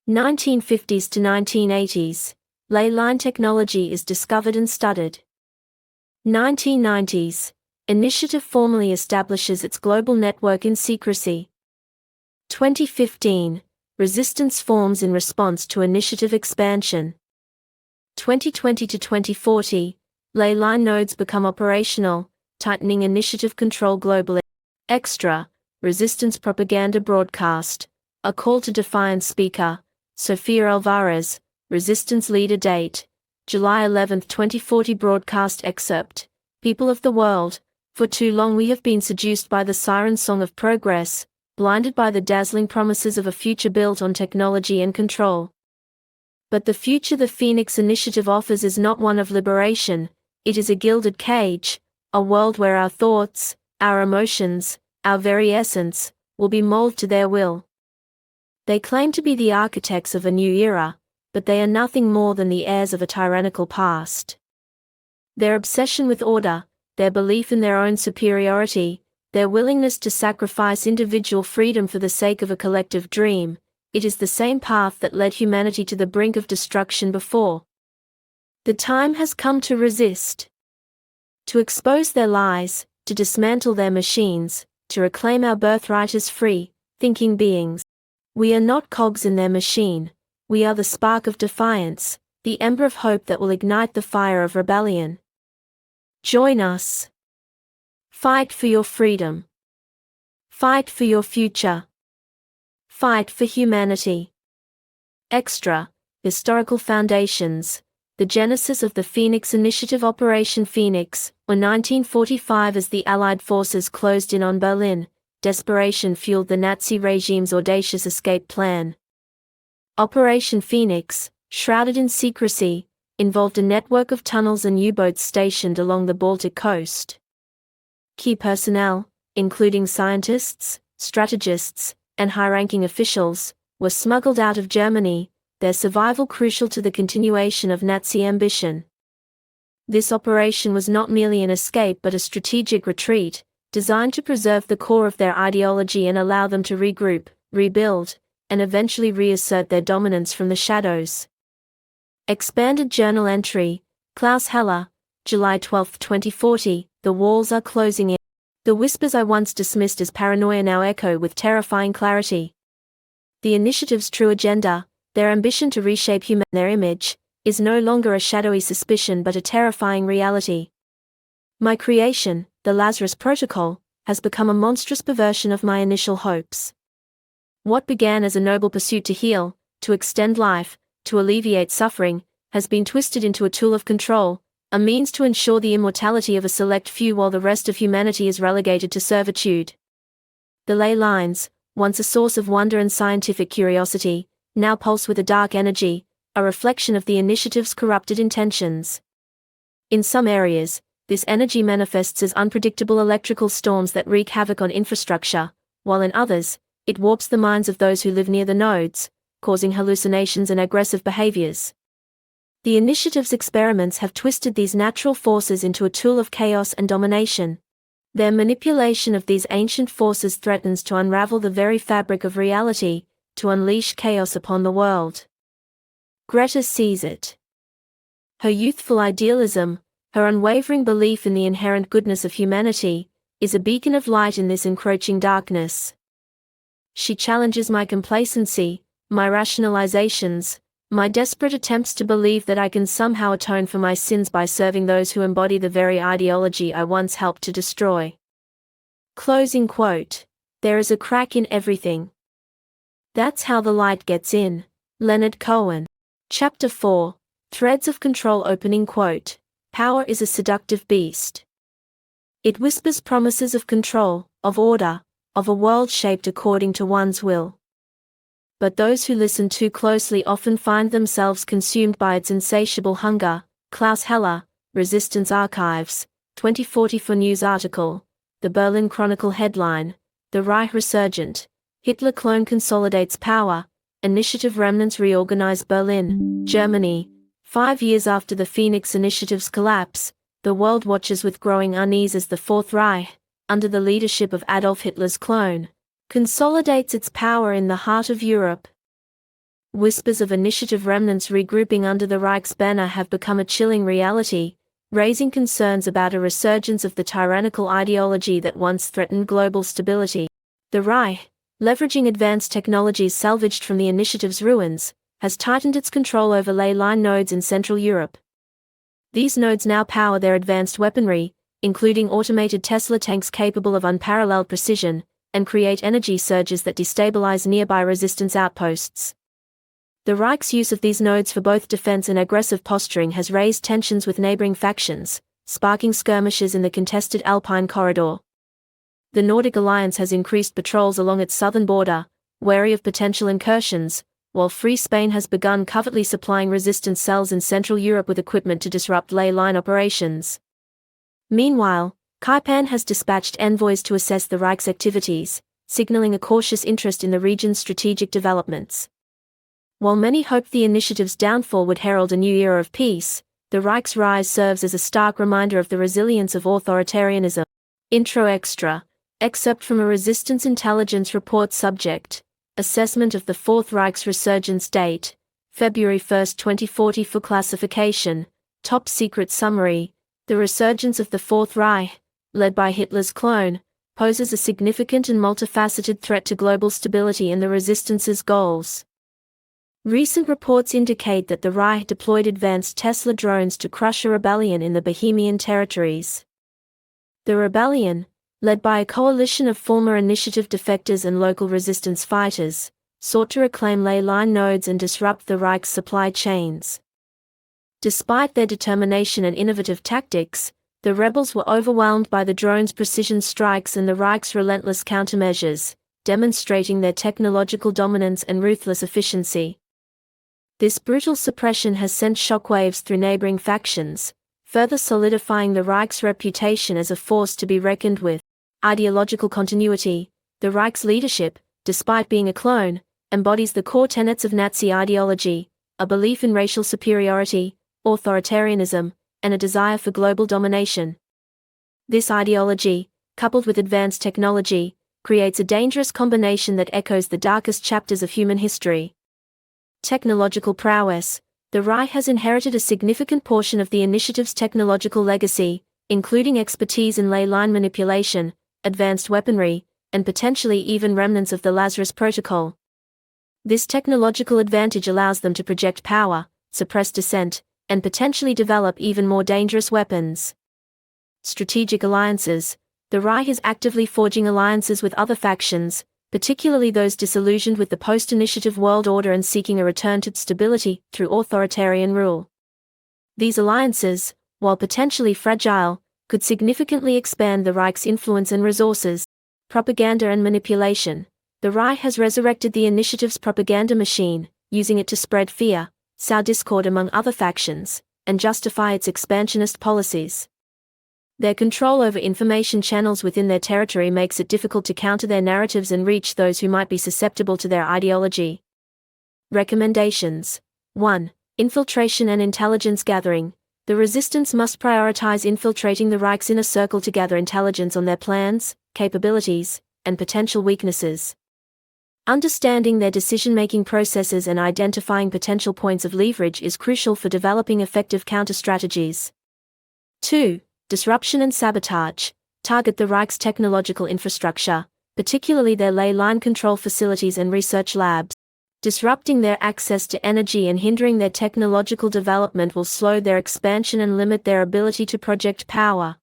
1950s to 1980s, ley-line technology is discovered and studied. 1990s, initiative formally establishes its global network in secrecy. 2015, resistance forms in response to initiative expansion. 2020 to 2040, ley-line nodes become operational, tightening initiative control globally. Extra, resistance propaganda broadcast, a call to defiance speaker, Sofia Alvarez, resistance leader date, July 11, 2040 broadcast excerpt, people of the world, for too long we have been seduced by the siren song of progress, blinded by the dazzling promises of a future built on technology and control. But the future the Phoenix Initiative offers is not one of liberation, it is a gilded cage, a world where our thoughts, our emotions, our very essence, will be molded to their will. They claim to be the architects of a new era, but they are nothing more than the heirs of a tyrannical past. Their obsession with order, their belief in their own superiority, their willingness to sacrifice individual freedom for the sake of a collective dream, it is the same path that led humanity to the brink of destruction before. The time has come to resist. To expose their lies, to dismantle their machines, to reclaim our birthright as free, thinking beings. We are not cogs in their machine, we are the spark of defiance, the ember of hope that will ignite the fire of rebellion. Join us. Fight for your freedom. Fight for your future. Fight for humanity. Extra, historical foundations, the genesis of the Phoenix Initiative. Operation Phoenix, or 1945 as the Allied forces closed in on Berlin, desperation fueled the Nazi regime's audacious escape plan. Operation Phoenix, shrouded in secrecy, involved a network of tunnels and U-boats stationed along the Baltic coast. Key personnel, including scientists, strategists, and high-ranking officials, were smuggled out of Germany, their survival crucial to the continuation of Nazi ambition. This operation was not merely an escape but a strategic retreat, designed to preserve the core of their ideology and allow them to regroup, rebuild, and eventually reassert their dominance from the shadows. Expanded journal entry, Klaus Heller, July 12, 2040, the walls are closing in. The whispers I once dismissed as paranoia now echo with terrifying clarity. The initiative's true agenda, their ambition to reshape their image, is no longer a shadowy suspicion but a terrifying reality. My creation, the Lazarus Protocol, has become a monstrous perversion of my initial hopes. What began as a noble pursuit to heal, to extend life, to alleviate suffering, has been twisted into a tool of control, a means to ensure the immortality of a select few while the rest of humanity is relegated to servitude. The ley lines, once a source of wonder and scientific curiosity, now pulse with a dark energy, a reflection of the initiative's corrupted intentions. In some areas, this energy manifests as unpredictable electrical storms that wreak havoc on infrastructure, while in others, it warps the minds of those who live near the nodes, causing hallucinations and aggressive behaviors. The initiative's experiments have twisted these natural forces into a tool of chaos and domination. Their manipulation of these ancient forces threatens to unravel the very fabric of reality, to unleash chaos upon the world. Greta sees it. Her youthful idealism, her unwavering belief in the inherent goodness of humanity, is a beacon of light in this encroaching darkness. She challenges my complacency, my rationalizations, my desperate attempts to believe that I can somehow atone for my sins by serving those who embody the very ideology I once helped to destroy. Closing quote. There is a crack in everything. That's how the light gets in. Leonard Cohen. Chapter 4. Threads of Control. Opening quote. Power is a seductive beast. It whispers promises of control, of order, of a world shaped according to one's will. But those who listen too closely often find themselves consumed by its insatiable hunger. Klaus Heller, Resistance Archives, 2044 news article. The Berlin Chronicle headline, The Reich Resurgent, Hitler clone consolidates power, Initiative remnants reorganize. Berlin, Germany. 5 years after the Phoenix Initiative's collapse, the world watches with growing unease as the Fourth Reich, under the leadership of Adolf Hitler's clone, consolidates its power in the heart of Europe. Whispers of initiative remnants regrouping under the Reich's banner have become a chilling reality, raising concerns about a resurgence of the tyrannical ideology that once threatened global stability. The Reich, leveraging advanced technologies salvaged from the initiative's ruins, has tightened its control over ley-line nodes in Central Europe. These nodes now power their advanced weaponry, including automated Tesla tanks capable of unparalleled precision, and create energy surges that destabilize nearby resistance outposts. The Reich's use of these nodes for both defense and aggressive posturing has raised tensions with neighboring factions, sparking skirmishes in the contested Alpine corridor. The Nordic alliance has increased patrols along its southern border, wary of potential incursions, while Free Spain has begun covertly supplying resistance cells in Central Europe with equipment to disrupt ley-line operations. Meanwhile, Kaipan has dispatched envoys to assess the Reich's activities, signaling a cautious interest in the region's strategic developments. While many hoped the initiative's downfall would herald a new era of peace, the Reich's rise serves as a stark reminder of the resilience of authoritarianism. Intro Extra. Excerpt from a Resistance Intelligence Report. Subject: Assessment of the Fourth Reich's Resurgence. Date: February 1, 2040. For classification: Top Secret Summary. The resurgence of the Fourth Reich, led by Hitler's clone, poses a significant and multifaceted threat to global stability and the resistance's goals. Recent reports indicate that the Reich deployed advanced Tesla drones to crush a rebellion in the Bohemian territories. The rebellion, led by a coalition of former initiative defectors and local resistance fighters, sought to reclaim ley-line nodes and disrupt the Reich's supply chains. Despite their determination and innovative tactics, the rebels were overwhelmed by the drones' precision strikes and the Reich's relentless countermeasures, demonstrating their technological dominance and ruthless efficiency. This brutal suppression has sent shockwaves through neighboring factions, further solidifying the Reich's reputation as a force to be reckoned with. Ideological continuity. The Reich's leadership, despite being a clone, embodies the core tenets of Nazi ideology, a belief in racial superiority, authoritarianism, and a desire for global domination. This ideology, coupled with advanced technology, creates a dangerous combination that echoes the darkest chapters of human history. Technological prowess. The Reich has inherited a significant portion of the initiative's technological legacy, including expertise in ley-line manipulation, advanced weaponry, and potentially even remnants of the Lazarus Protocol. This technological advantage allows them to project power, suppress dissent, and potentially develop even more dangerous weapons. Strategic alliances. The Reich is actively forging alliances with other factions, particularly those disillusioned with the post-initiative world order and seeking a return to stability through authoritarian rule. These alliances, while potentially fragile, could significantly expand the Reich's influence and resources. Propaganda and manipulation. The Reich has resurrected the initiative's propaganda machine, using it to spread fear, sow discord among other factions, and justify its expansionist policies. Their control over information channels within their territory makes it difficult to counter their narratives and reach those who might be susceptible to their ideology. Recommendations. 1. Infiltration and intelligence gathering. The resistance must prioritize infiltrating the Reich's inner circle to gather intelligence on their plans, capabilities, and potential weaknesses. Understanding their decision-making processes and identifying potential points of leverage is crucial for developing effective counter-strategies. 2. Disruption and sabotage. Target the Reich's technological infrastructure, particularly their ley-line control facilities and research labs. Disrupting their access to energy and hindering their technological development will slow their expansion and limit their ability to project power.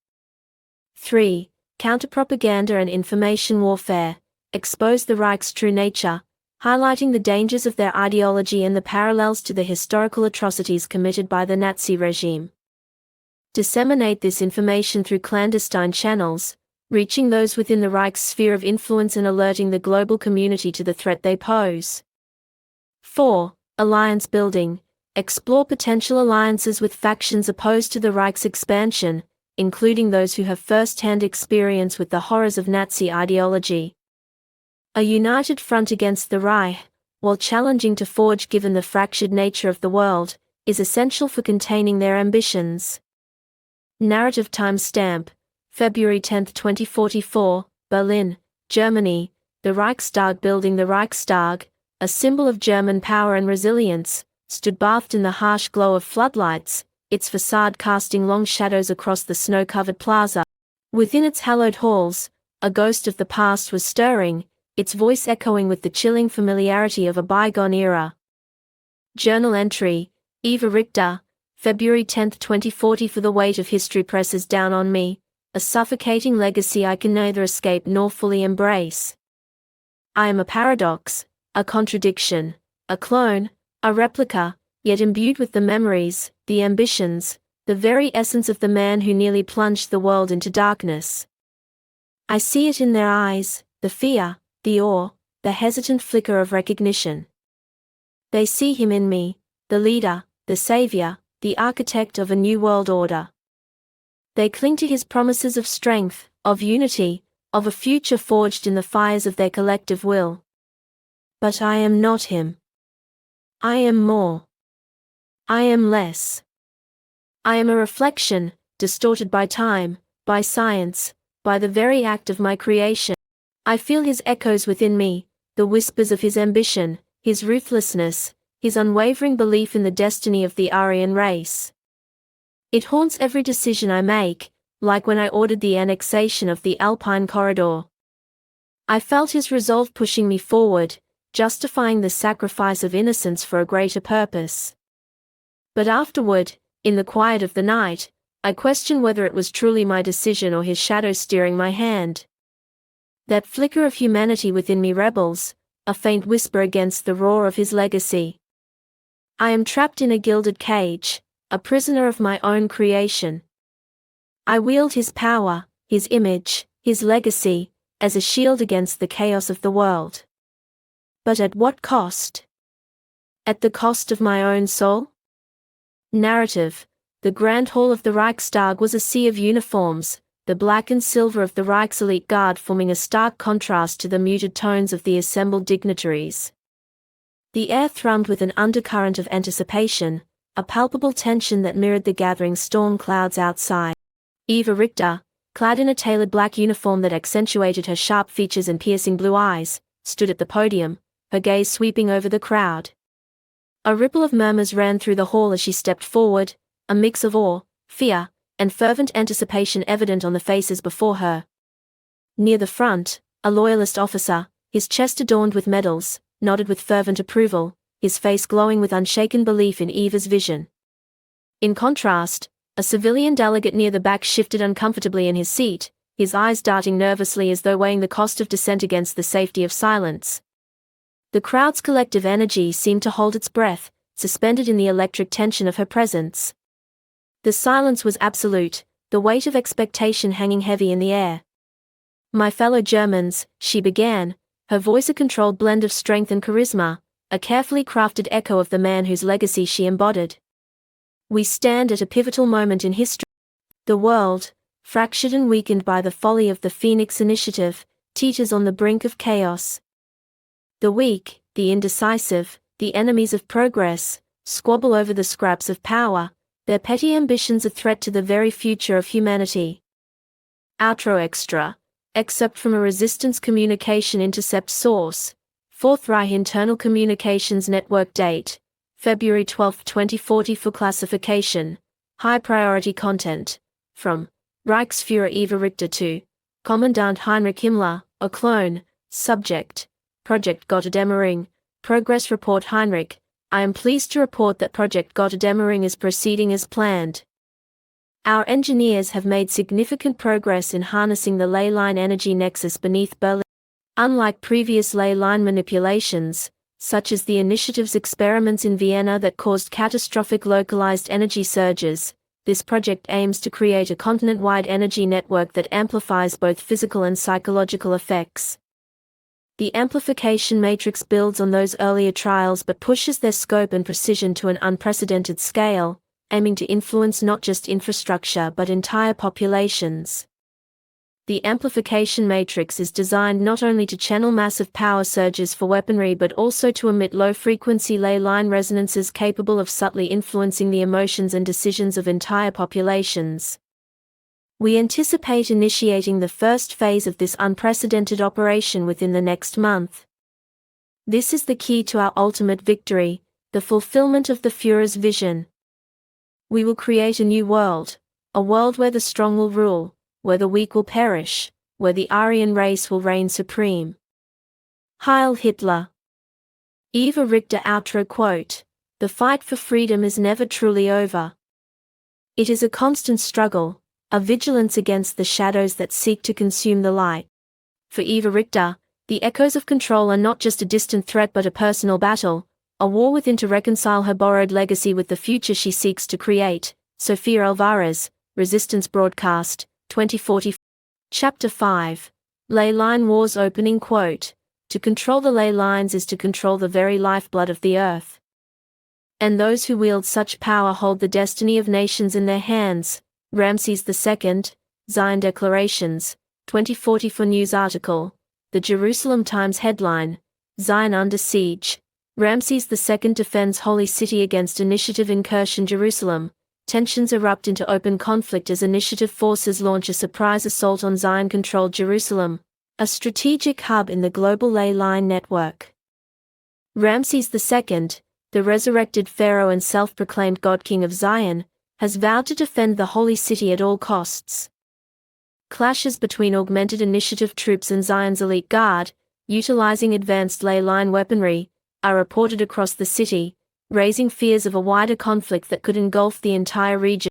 3. Counterpropaganda and information warfare. Expose the Reich's true nature, highlighting the dangers of their ideology and the parallels to the historical atrocities committed by the Nazi regime. Disseminate this information through clandestine channels, reaching those within the Reich's sphere of influence and alerting the global community to the threat they pose. 4. Alliance building. Explore potential alliances with factions opposed to the Reich's expansion, including those who have first-hand experience with the horrors of Nazi ideology. A united front against the Reich, while challenging to forge given the fractured nature of the world, is essential for containing their ambitions. Narrative timestamp: February 10, 2044, Berlin, Germany. The Reichstag building. The Reichstag, a symbol of German power and resilience, stood bathed in the harsh glow of floodlights, its facade casting long shadows across the snow-covered plaza. Within its hallowed halls, a ghost of the past was stirring, its voice echoing with the chilling familiarity of a bygone era. Journal entry: Eva Richter, February 10, 2040. For the weight of history presses down on me, a suffocating legacy I can neither escape nor fully embrace. I am a paradox, a contradiction, a clone, a replica, yet imbued with the memories, the ambitions, the very essence of the man who nearly plunged the world into darkness. I see it in their eyes, the fear, the awe, the hesitant flicker of recognition. They see him in me, the leader, the savior, the architect of a new world order. They cling to his promises of strength, of unity, of a future forged in the fires of their collective will. But I am not him. I am more. I am less. I am a reflection, distorted by time, by science, by the very act of my creation. I feel his echoes within me, the whispers of his ambition, his ruthlessness, his unwavering belief in the destiny of the Aryan race. It haunts every decision I make, like when I ordered the annexation of the Alpine Corridor. I felt his resolve pushing me forward, justifying the sacrifice of innocence for a greater purpose. But afterward, in the quiet of the night, I question whether it was truly my decision or his shadow steering my hand. That flicker of humanity within me rebels, a faint whisper against the roar of his legacy. I am trapped in a gilded cage, a prisoner of my own creation. I wield his power, his image, his legacy, as a shield against the chaos of the world. But at what cost? At the cost of my own soul? Narrative: The Grand Hall of the Reichstag was a sea of uniforms, the black and silver of the Reich's elite guard forming a stark contrast to the muted tones of the assembled dignitaries. The air thrummed with an undercurrent of anticipation, a palpable tension that mirrored the gathering storm clouds outside. Eva Richter, clad in a tailored black uniform that accentuated her sharp features and piercing blue eyes, stood at the podium, her gaze sweeping over the crowd. A ripple of murmurs ran through the hall as she stepped forward, a mix of awe, fear, and fervent anticipation evident on the faces before her. Near the front, a loyalist officer, his chest adorned with medals, nodded with fervent approval, his face glowing with unshaken belief in Eva's vision. In contrast, a civilian delegate near the back shifted uncomfortably in his seat, his eyes darting nervously as though weighing the cost of dissent against the safety of silence. The crowd's collective energy seemed to hold its breath, suspended in the electric tension of her presence. The silence was absolute, the weight of expectation hanging heavy in the air. "My fellow Germans," she began, her voice a controlled blend of strength and charisma, a carefully crafted echo of the man whose legacy she embodied. "We stand at a pivotal moment in history. The world, fractured and weakened by the folly of the Phoenix Initiative, teeters on the brink of chaos. The weak, the indecisive, the enemies of progress, squabble over the scraps of power, their petty ambitions a threat to the very future of humanity. Outro Extra. Excerpt from a Resistance Communication Intercept source. Fourth Reich Internal Communications Network date. February 12, 2040 for classification. High priority content. From Reichsführer Eva Richter to Commandant Heinrich Himmler, a clone. Subject. Project Gotterdämmerung. Progress Report Heinrich. I am pleased to report that Project Gotterdämmerung is proceeding as planned. Our engineers have made significant progress in harnessing the ley-line energy nexus beneath Berlin. Unlike previous ley-line manipulations, such as the initiative's experiments in Vienna that caused catastrophic localized energy surges, this project aims to create a continent-wide energy network that amplifies both physical and psychological effects. The amplification matrix builds on those earlier trials but pushes their scope and precision to an unprecedented scale, aiming to influence not just infrastructure but entire populations. The amplification matrix is designed not only to channel massive power surges for weaponry but also to emit low-frequency ley-line resonances capable of subtly influencing the emotions and decisions of entire populations. We anticipate initiating the first phase of this unprecedented operation within the next month. This is the key to our ultimate victory, the fulfillment of the Führer's vision. We will create a new world, a world where the strong will rule, where the weak will perish, where the Aryan race will reign supreme. Heil Hitler. Eva Richter outro quote. The fight for freedom is never truly over. It is a constant struggle, a vigilance against the shadows that seek to consume the light. For Eva Richter, the echoes of control are not just a distant threat but a personal battle, a war within to reconcile her borrowed legacy with the future she seeks to create. Sofia Alvarez, Resistance Broadcast, 2040. Chapter 5. Ley-line Wars opening quote. To control the ley lines is to control the very lifeblood of the earth. And those who wield such power hold the destiny of nations in their hands. Ramses II, Zion Declarations, 2044 news article. The Jerusalem Times headline. Zion under siege. Ramses II defends Holy City against Initiative Incursion Jerusalem. Tensions erupt into open conflict as Initiative forces launch a surprise assault on Zion-controlled Jerusalem, a strategic hub in the global ley-line network. Ramses II, the resurrected pharaoh and self-proclaimed God-King of Zion, has vowed to defend the Holy City at all costs. Clashes between augmented Initiative troops and Zion's elite guard, utilizing advanced ley-line weaponry, are reported across the city, raising fears of a wider conflict that could engulf the entire region.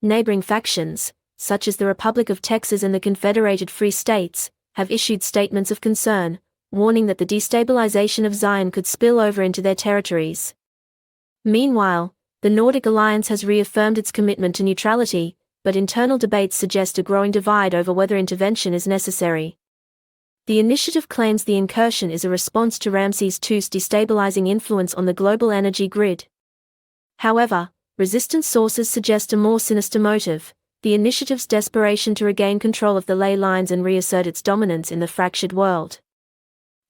Neighboring factions, such as the Republic of Texas and the Confederated Free States, have issued statements of concern, warning that the destabilization of Zion could spill over into their territories. Meanwhile, the Nordic alliance has reaffirmed its commitment to neutrality, but internal debates suggest a growing divide over whether intervention is necessary. The initiative claims the incursion is a response to Ramses II's destabilizing influence on the global energy grid. However, resistance sources suggest a more sinister motive: the initiative's desperation to regain control of the ley lines and reassert its dominance in the fractured world.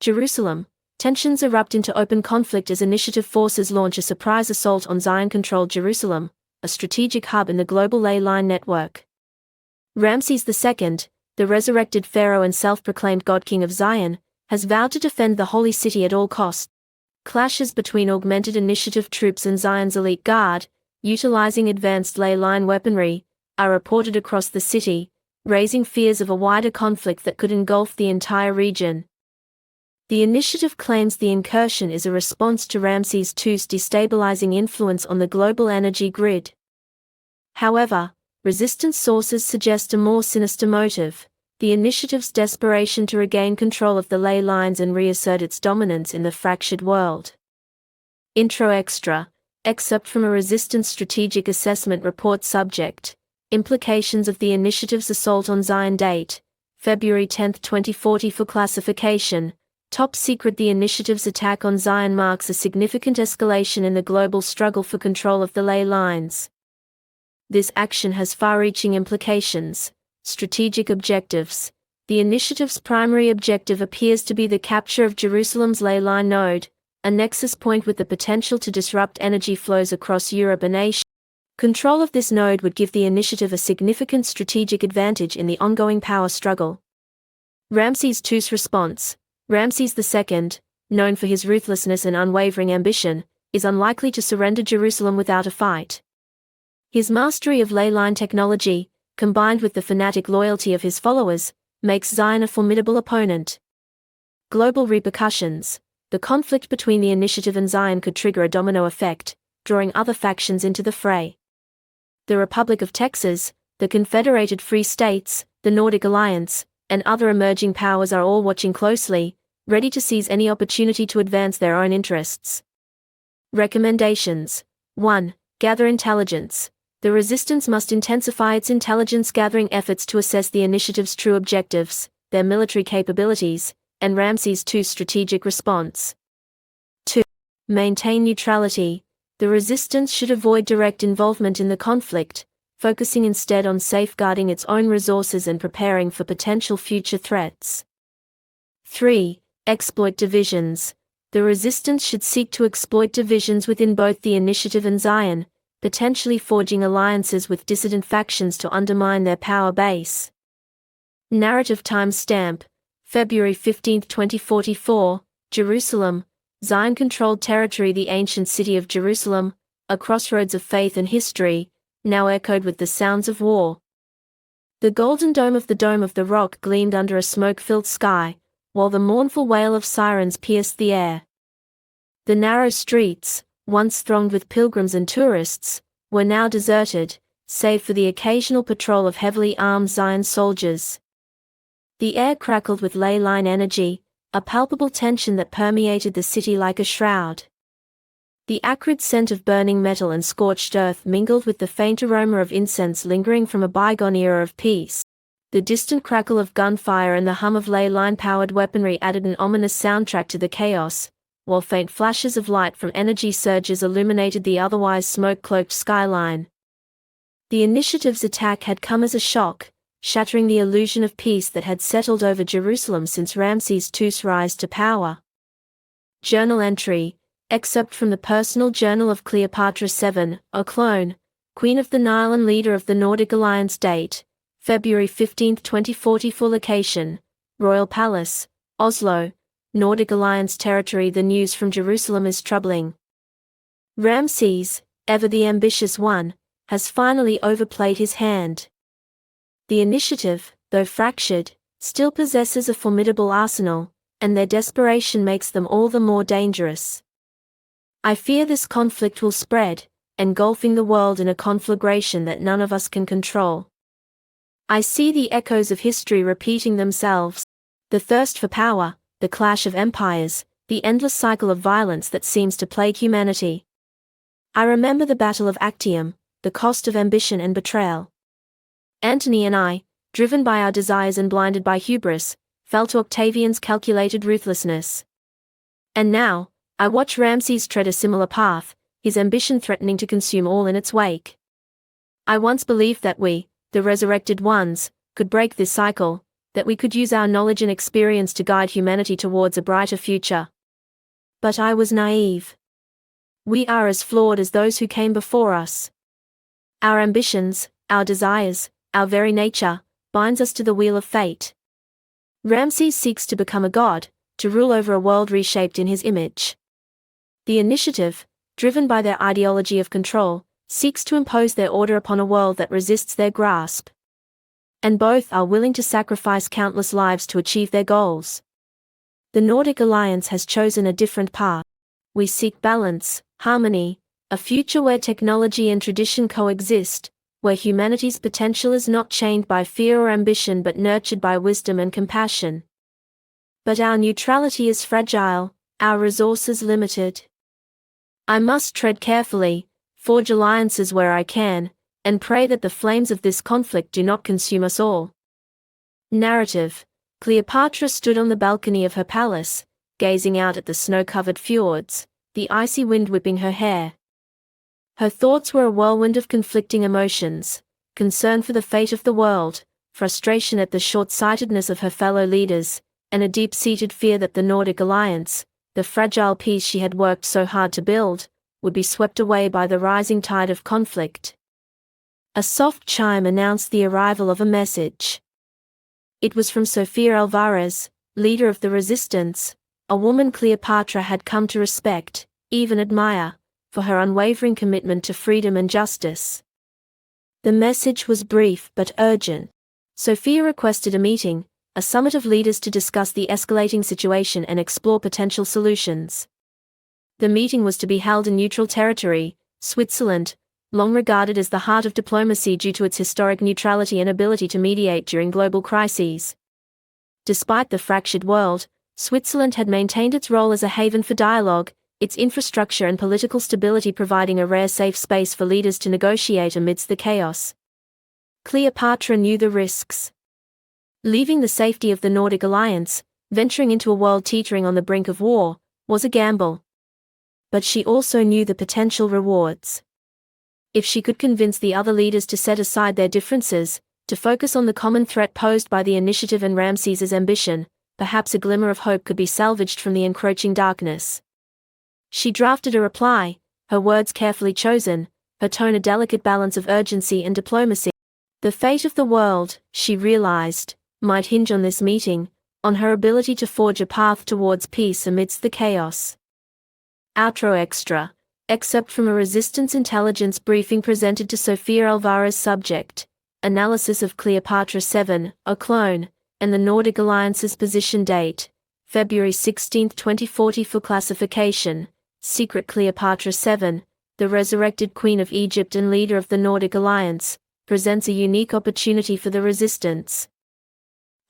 Jerusalem. Tensions erupt into open conflict as Initiative forces launch a surprise assault on Zion-controlled Jerusalem, a strategic hub in the global ley-line network. Ramses II, the resurrected pharaoh and self-proclaimed God-King of Zion, has vowed to defend the Holy City at all costs. Clashes between augmented Initiative troops and Zion's elite guard, utilizing advanced ley-line weaponry, are reported across the city, raising fears of a wider conflict that could engulf the entire region. The initiative claims the incursion is a response to Ramses II's destabilizing influence on the global energy grid. However, resistance sources suggest a more sinister motive: the initiative's desperation to regain control of the ley lines and reassert its dominance in the fractured world. Intro Extra. Excerpt from a Resistance Strategic Assessment Report. Subject: Implications of the initiative's assault on Zion. Date: February 10, 2040 for classification. Top secret. The initiative's attack on Zion marks a significant escalation in the global struggle for control of the ley lines. This action has far-reaching implications. Strategic objectives. The initiative's primary objective appears to be the capture of Jerusalem's ley line node, a nexus point with the potential to disrupt energy flows across Europe and Asia. Control of this node would give the initiative a significant strategic advantage in the ongoing power struggle. Ramses II's response. Ramses II, known for his ruthlessness and unwavering ambition, is unlikely to surrender Jerusalem without a fight. His mastery of ley-line technology, combined with the fanatic loyalty of his followers, makes Zion a formidable opponent. Global repercussions. The conflict between the initiative and Zion could trigger a domino effect, drawing other factions into the fray. The Republic of Texas, the Confederated Free States, the Nordic Alliance, and other emerging powers are all watching closely, ready to seize any opportunity to advance their own interests. Recommendations. 1. Gather intelligence. The Resistance must intensify its intelligence-gathering efforts to assess the initiative's true objectives, their military capabilities, and Ramses II's strategic response. 2. Maintain neutrality. The Resistance should avoid direct involvement in the conflict, focusing instead on safeguarding its own resources and preparing for potential future threats. 3. Exploit divisions. The Resistance should seek to exploit divisions within both the initiative and Zion, potentially forging alliances with dissident factions to undermine their power base. Narrative timestamp: February 15, 2044, Jerusalem, Zion-controlled territory. The ancient city of Jerusalem, a crossroads of faith and history, now echoed with the sounds of war. The golden dome of the Rock gleamed under a smoke-filled sky, while the mournful wail of sirens pierced the air. The narrow streets, once thronged with pilgrims and tourists, were now deserted, save for the occasional patrol of heavily armed Zion soldiers. The air crackled with ley-line energy, a palpable tension that permeated the city like a shroud. The acrid scent of burning metal and scorched earth mingled with the faint aroma of incense lingering from a bygone era of peace. The distant crackle of gunfire and the hum of ley-line-powered weaponry added an ominous soundtrack to the chaos, while faint flashes of light from energy surges illuminated the otherwise smoke-cloaked skyline. The initiative's attack had come as a shock, shattering the illusion of peace that had settled over Jerusalem since Ramses II's rise to power. Journal entry. Excerpt from the personal journal of Cleopatra VII, a clone, Queen of the Nile and leader of the Nordic Alliance. Date: February 15, 2044. Location: Royal Palace, Oslo, Nordic Alliance territory. The news from Jerusalem is troubling. Ramses, ever the ambitious one, has finally overplayed his hand. The initiative, though fractured, still possesses a formidable arsenal, and their desperation makes them all the more dangerous. I fear this conflict will spread, engulfing the world in a conflagration that none of us can control. I see the echoes of history repeating themselves. The thirst for power, the clash of empires, the endless cycle of violence that seems to plague humanity. I remember the Battle of Actium, the cost of ambition and betrayal. Antony and I, driven by our desires and blinded by hubris, fell to Octavian's calculated ruthlessness. And now, I watch Ramses tread a similar path, his ambition threatening to consume all in its wake. I once believed that we, the resurrected ones, could break this cycle, that we could use our knowledge and experience to guide humanity towards a brighter future. But I was naive. We are as flawed as those who came before us. Our ambitions, our desires, our very nature, binds us to the wheel of fate. Ramses seeks to become a god, to rule over a world reshaped in his image. The initiative, driven by their ideology of control, seeks to impose their order upon a world that resists their grasp. And both are willing to sacrifice countless lives to achieve their goals. The Nordic Alliance has chosen a different path. We seek balance, harmony, a future where technology and tradition coexist, where humanity's potential is not chained by fear or ambition but nurtured by wisdom and compassion. But our neutrality is fragile, our resources limited. I must tread carefully, forge alliances where I can, and pray that the flames of this conflict do not consume us all. Narrative. Cleopatra stood on the balcony of her palace, gazing out at the snow-covered fjords, the icy wind whipping her hair. Her thoughts were a whirlwind of conflicting emotions, concern for the fate of the world, frustration at the short-sightedness of her fellow leaders, and a deep-seated fear that the Nordic Alliance, the fragile peace she had worked so hard to build, would be swept away by the rising tide of conflict. A soft chime announced the arrival of a message. It was from Sofia Alvarez, leader of the resistance, a woman Cleopatra had come to respect, even admire, for her unwavering commitment to freedom and justice. The message was brief but urgent. Sofia requested a meeting, a summit of leaders to discuss the escalating situation and explore potential solutions. The meeting was to be held in neutral territory, Switzerland, long regarded as the heart of diplomacy due to its historic neutrality and ability to mediate during global crises. Despite the fractured world, Switzerland had maintained its role as a haven for dialogue, its infrastructure and political stability providing a rare safe space for leaders to negotiate amidst the chaos. Cleopatra knew the risks. Leaving the safety of the Nordic alliance, venturing into a world teetering on the brink of war, was a gamble. But she also knew the potential rewards. If she could convince the other leaders to set aside their differences, to focus on the common threat posed by the initiative and Ramses's ambition, perhaps a glimmer of hope could be salvaged from the encroaching darkness. She drafted a reply, her words carefully chosen, her tone a delicate balance of urgency and diplomacy. The fate of the world, she realized, might hinge on this meeting, on her ability to forge a path towards peace amidst the chaos. Outro Extra. Excerpt from a resistance intelligence briefing presented to Sofia Alvarez. Subject: Analysis of Cleopatra 7, a clone, and the Nordic Alliance's position. Date: February 16, 2040. For classification: Secret. Cleopatra 7, the resurrected Queen of Egypt and leader of the Nordic Alliance, presents a unique opportunity for the resistance.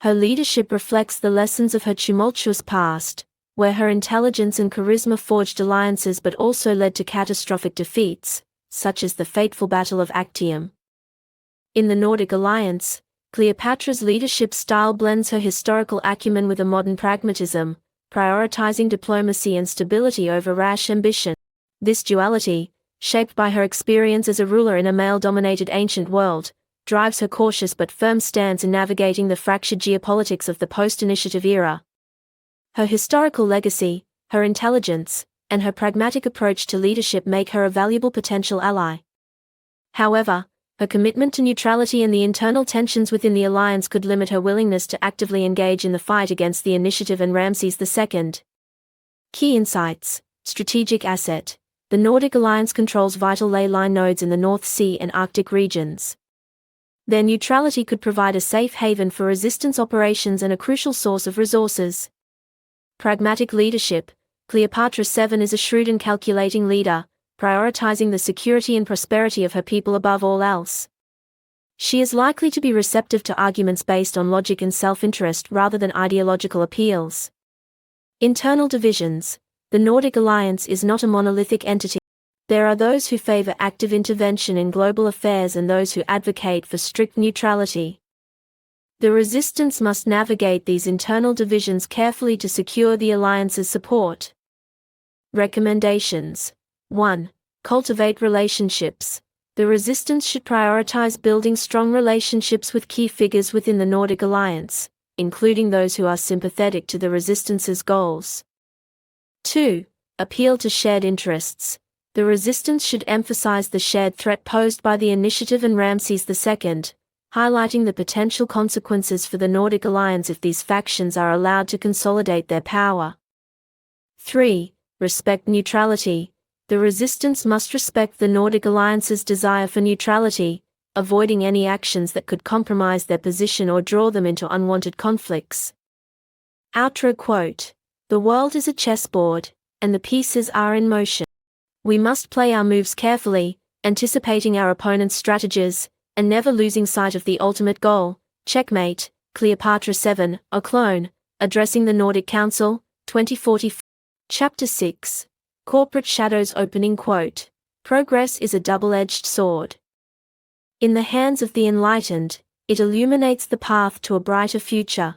Her leadership reflects the lessons of her tumultuous past, where her intelligence and charisma forged alliances but also led to catastrophic defeats, such as the fateful Battle of Actium. In the Nordic Alliance, Cleopatra's leadership style blends her historical acumen with a modern pragmatism, prioritizing diplomacy and stability over rash ambition. This duality, shaped by her experience as a ruler in a male-dominated ancient world, drives her cautious but firm stance in navigating the fractured geopolitics of the post-initiative era. Her historical legacy, her intelligence, and her pragmatic approach to leadership make her a valuable potential ally. However, her commitment to neutrality and the internal tensions within the alliance could limit her willingness to actively engage in the fight against the initiative and Ramses II. Key insights: Strategic asset. The Nordic Alliance controls vital ley-line nodes in the North Sea and Arctic regions. Their neutrality could provide a safe haven for resistance operations and a crucial source of resources. Pragmatic leadership. Cleopatra 7 is a shrewd and calculating leader, prioritizing the security and prosperity of her people above all else. She is likely to be receptive to arguments based on logic and self-interest rather than ideological appeals. Internal divisions. The Nordic Alliance is not a monolithic entity. There are those who favor active intervention in global affairs and those who advocate for strict neutrality. The resistance must navigate these internal divisions carefully to secure the alliance's support. Recommendations: 1. Cultivate relationships. The resistance should prioritize building strong relationships with key figures within the Nordic Alliance, including those who are sympathetic to the resistance's goals. 2. Appeal to shared interests. The resistance should emphasize the shared threat posed by the initiative and Ramses II, highlighting the potential consequences for the Nordic Alliance if these factions are allowed to consolidate their power. 3. Respect neutrality. The resistance must respect the Nordic Alliance's desire for neutrality, avoiding any actions that could compromise their position or draw them into unwanted conflicts. Outro quote: The world is a chessboard, and the pieces are in motion. We must play our moves carefully, anticipating our opponent's strategies, and never losing sight of the ultimate goal. Checkmate. Cleopatra 7, a clone, addressing the Nordic Council, 2044. Chapter 6. Corporate Shadows. Opening quote: Progress is a double-edged sword. In the hands of the enlightened, it illuminates the path to a brighter future.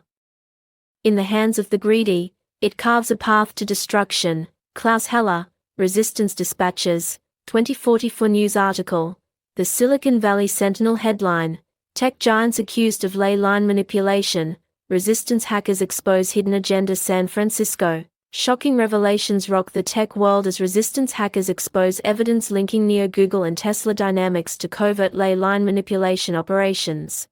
In the hands of the greedy, it carves a path to destruction. Klaus Heller, Resistance Dispatches, 2044 news article. The Silicon Valley Sentinel headline: Tech giants accused of ley-line manipulation, resistance hackers expose hidden agenda. San Francisco. Shocking revelations rock the tech world as resistance hackers expose evidence linking Google and Tesla Dynamics to covert ley-line manipulation operations.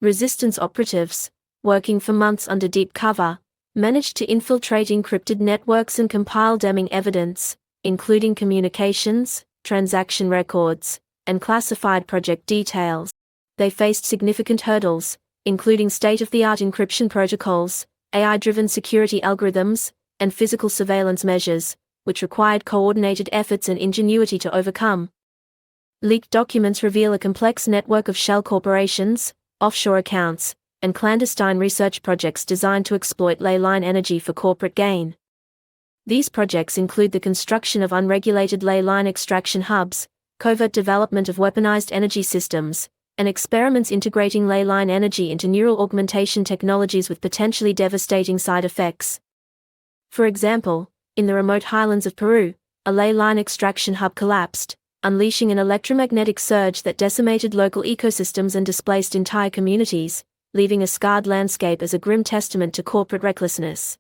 Resistance operatives, working for months under deep cover, managed to infiltrate encrypted networks and compile damning evidence, including communications, transaction records, and classified project details. They faced significant hurdles, including state-of-the-art encryption protocols, AI-driven security algorithms, and physical surveillance measures, which required coordinated efforts and ingenuity to overcome. Leaked documents reveal a complex network of shell corporations, offshore accounts, and clandestine research projects designed to exploit ley-line energy for corporate gain. These projects include the construction of unregulated ley-line extraction hubs, covert development of weaponized energy systems, and experiments integrating ley-line energy into neural augmentation technologies with potentially devastating side effects. For example, in the remote highlands of Peru, a ley-line extraction hub collapsed, unleashing an electromagnetic surge that decimated local ecosystems and displaced entire communities, leaving a scarred landscape as a grim testament to corporate recklessness.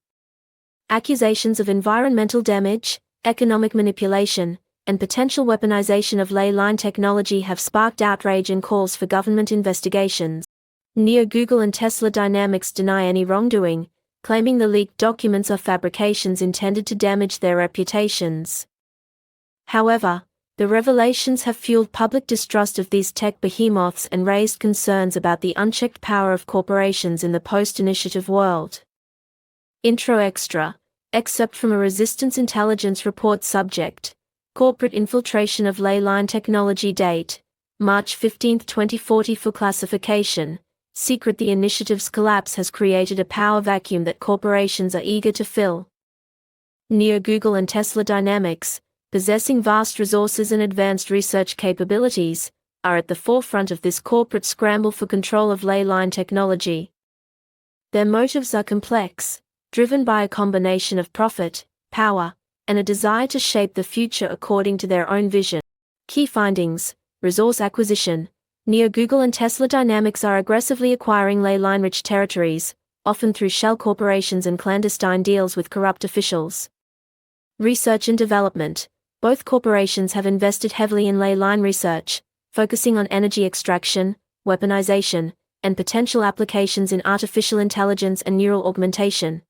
Accusations of environmental damage, economic manipulation, and potential weaponization of ley-line technology have sparked outrage and calls for government investigations. Google and Tesla Dynamics deny any wrongdoing, claiming the leaked documents are fabrications intended to damage their reputations. However, the revelations have fueled public distrust of these tech behemoths and raised concerns about the unchecked power of corporations in the post-initiative world. Intro Extra, excerpt from a Resistance Intelligence Report subject. Corporate infiltration of ley-line technology. Date: March 15, 2040. For classification, secret. The initiative's collapse has created a power vacuum that corporations are eager to fill. Google and Tesla Dynamics, possessing vast resources and advanced research capabilities, are at the forefront of this corporate scramble for control of ley-line technology. Their motives are complex, driven by a combination of profit, power, and a desire to shape the future according to their own vision. Key findings: resource acquisition. Google and Tesla Dynamics are aggressively acquiring ley-line-rich territories, often through shell corporations and clandestine deals with corrupt officials. Research and development. Both corporations have invested heavily in ley-line research, focusing on energy extraction, weaponization, and potential applications in artificial intelligence and neural augmentation.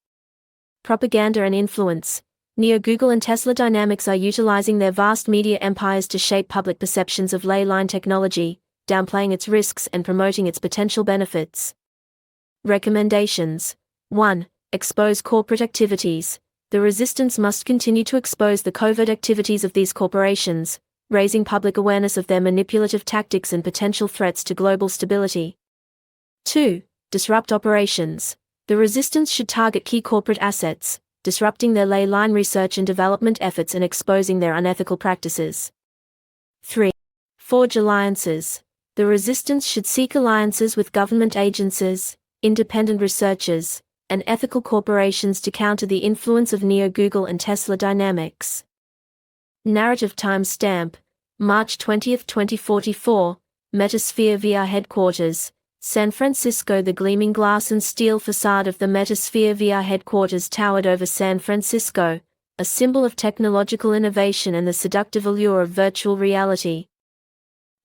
Propaganda and influence. Google and Tesla Dynamics are utilizing their vast media empires to shape public perceptions of ley-line technology, downplaying its risks and promoting its potential benefits. Recommendations. 1. Expose corporate activities. The resistance must continue to expose the covert activities of these corporations, raising public awareness of their manipulative tactics and potential threats to global stability. 2. Disrupt operations. The resistance should target key corporate assets, disrupting their ley-line research and development efforts and exposing their unethical practices. 3. Forge alliances. The resistance should seek alliances with government agencies, independent researchers, and ethical corporations to counter the influence of Google and Tesla Dynamics. Narrative timestamp: March 20, 2044, Metasphere VR Headquarters, San Francisco. The gleaming glass and steel facade of the Metasphere VR headquarters towered over San Francisco, a symbol of technological innovation and the seductive allure of virtual reality.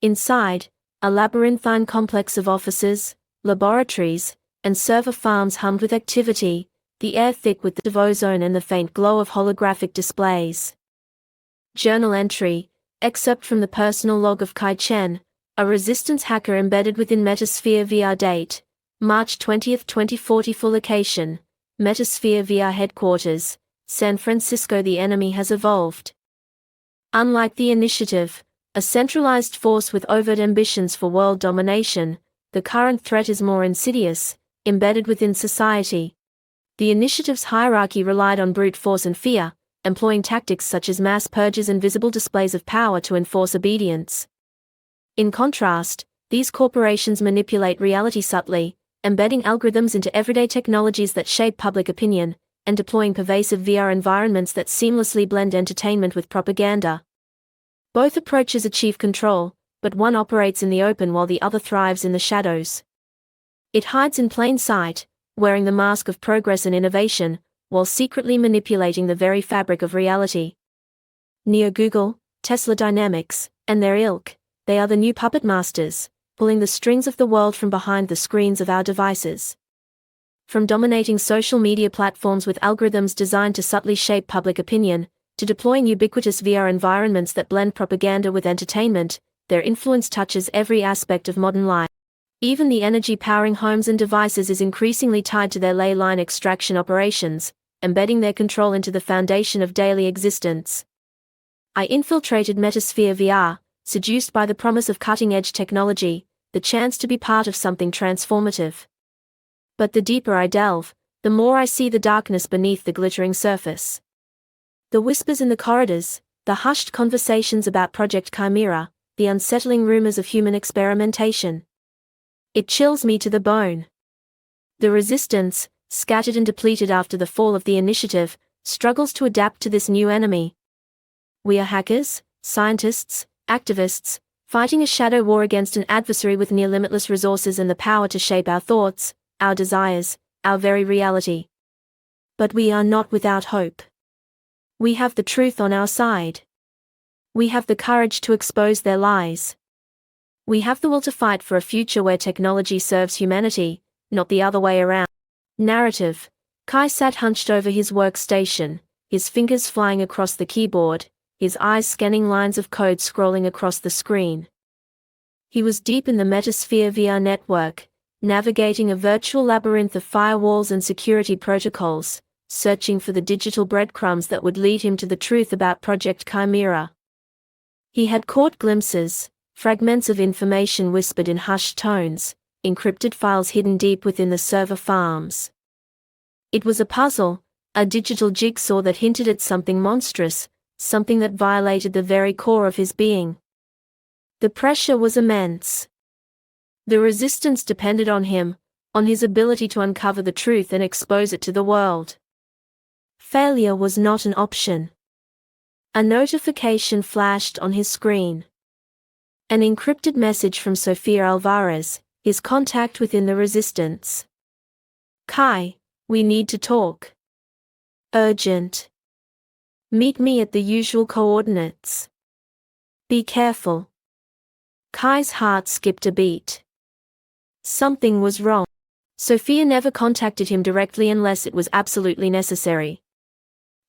Inside, a labyrinthine complex of offices, laboratories, and server farms hummed with activity, the air thick with the ozone and the faint glow of holographic displays. Journal entry, excerpt from the personal log of Kai Chen, a resistance hacker embedded within Metasphere VR. Date: March 20, 2040. For location, Metasphere VR headquarters, San Francisco. The enemy has evolved. Unlike the initiative, a centralized force with overt ambitions for world domination, the current threat is more insidious, embedded within society. The initiative's hierarchy relied on brute force and fear, employing tactics such as mass purges and visible displays of power to enforce obedience. In contrast, these corporations manipulate reality subtly, embedding algorithms into everyday technologies that shape public opinion, and deploying pervasive VR environments that seamlessly blend entertainment with propaganda. Both approaches achieve control, but one operates in the open while the other thrives in the shadows. It hides in plain sight, wearing the mask of progress and innovation, while secretly manipulating the very fabric of reality. Google, Tesla Dynamics, and their ilk, they are the new puppet masters, pulling the strings of the world from behind the screens of our devices. From dominating social media platforms with algorithms designed to subtly shape public opinion, to deploying ubiquitous VR environments that blend propaganda with entertainment, their influence touches every aspect of modern life. Even the energy powering homes and devices is increasingly tied to their ley-line extraction operations, embedding their control into the foundation of daily existence. I infiltrated Metasphere VR, seduced by the promise of cutting-edge technology, the chance to be part of something transformative. But the deeper I delve, the more I see the darkness beneath the glittering surface. The whispers in the corridors, the hushed conversations about Project Chimera, the unsettling rumors of human experimentation. It chills me to the bone. The resistance, scattered and depleted after the fall of the initiative, struggles to adapt to this new enemy. We are hackers, scientists, activists, fighting a shadow war against an adversary with near-limitless resources and the power to shape our thoughts, our desires, our very reality. But we are not without hope. We have the truth on our side. We have the courage to expose their lies. We have the will to fight for a future where technology serves humanity, not the other way around. Narrative. Kai sat hunched over his workstation, his fingers flying across the keyboard, his eyes scanning lines of code scrolling across the screen. He was deep in the Metasphere VR network, navigating a virtual labyrinth of firewalls and security protocols, searching for the digital breadcrumbs that would lead him to the truth about Project Chimera. He had caught glimpses, fragments of information whispered in hushed tones, encrypted files hidden deep within the server farms. It was a puzzle, a digital jigsaw that hinted at something monstrous, something that violated the very core of his being. The pressure was immense. The resistance depended on him, on his ability to uncover the truth and expose it to the world. Failure was not an option. A notification flashed on his screen. An encrypted message from Sofia Alvarez, his contact within the resistance. Kai, we need to talk. Urgent. Meet me at the usual coordinates. Be careful. Kai's heart skipped a beat. Something was wrong. Sofia never contacted him directly unless it was absolutely necessary.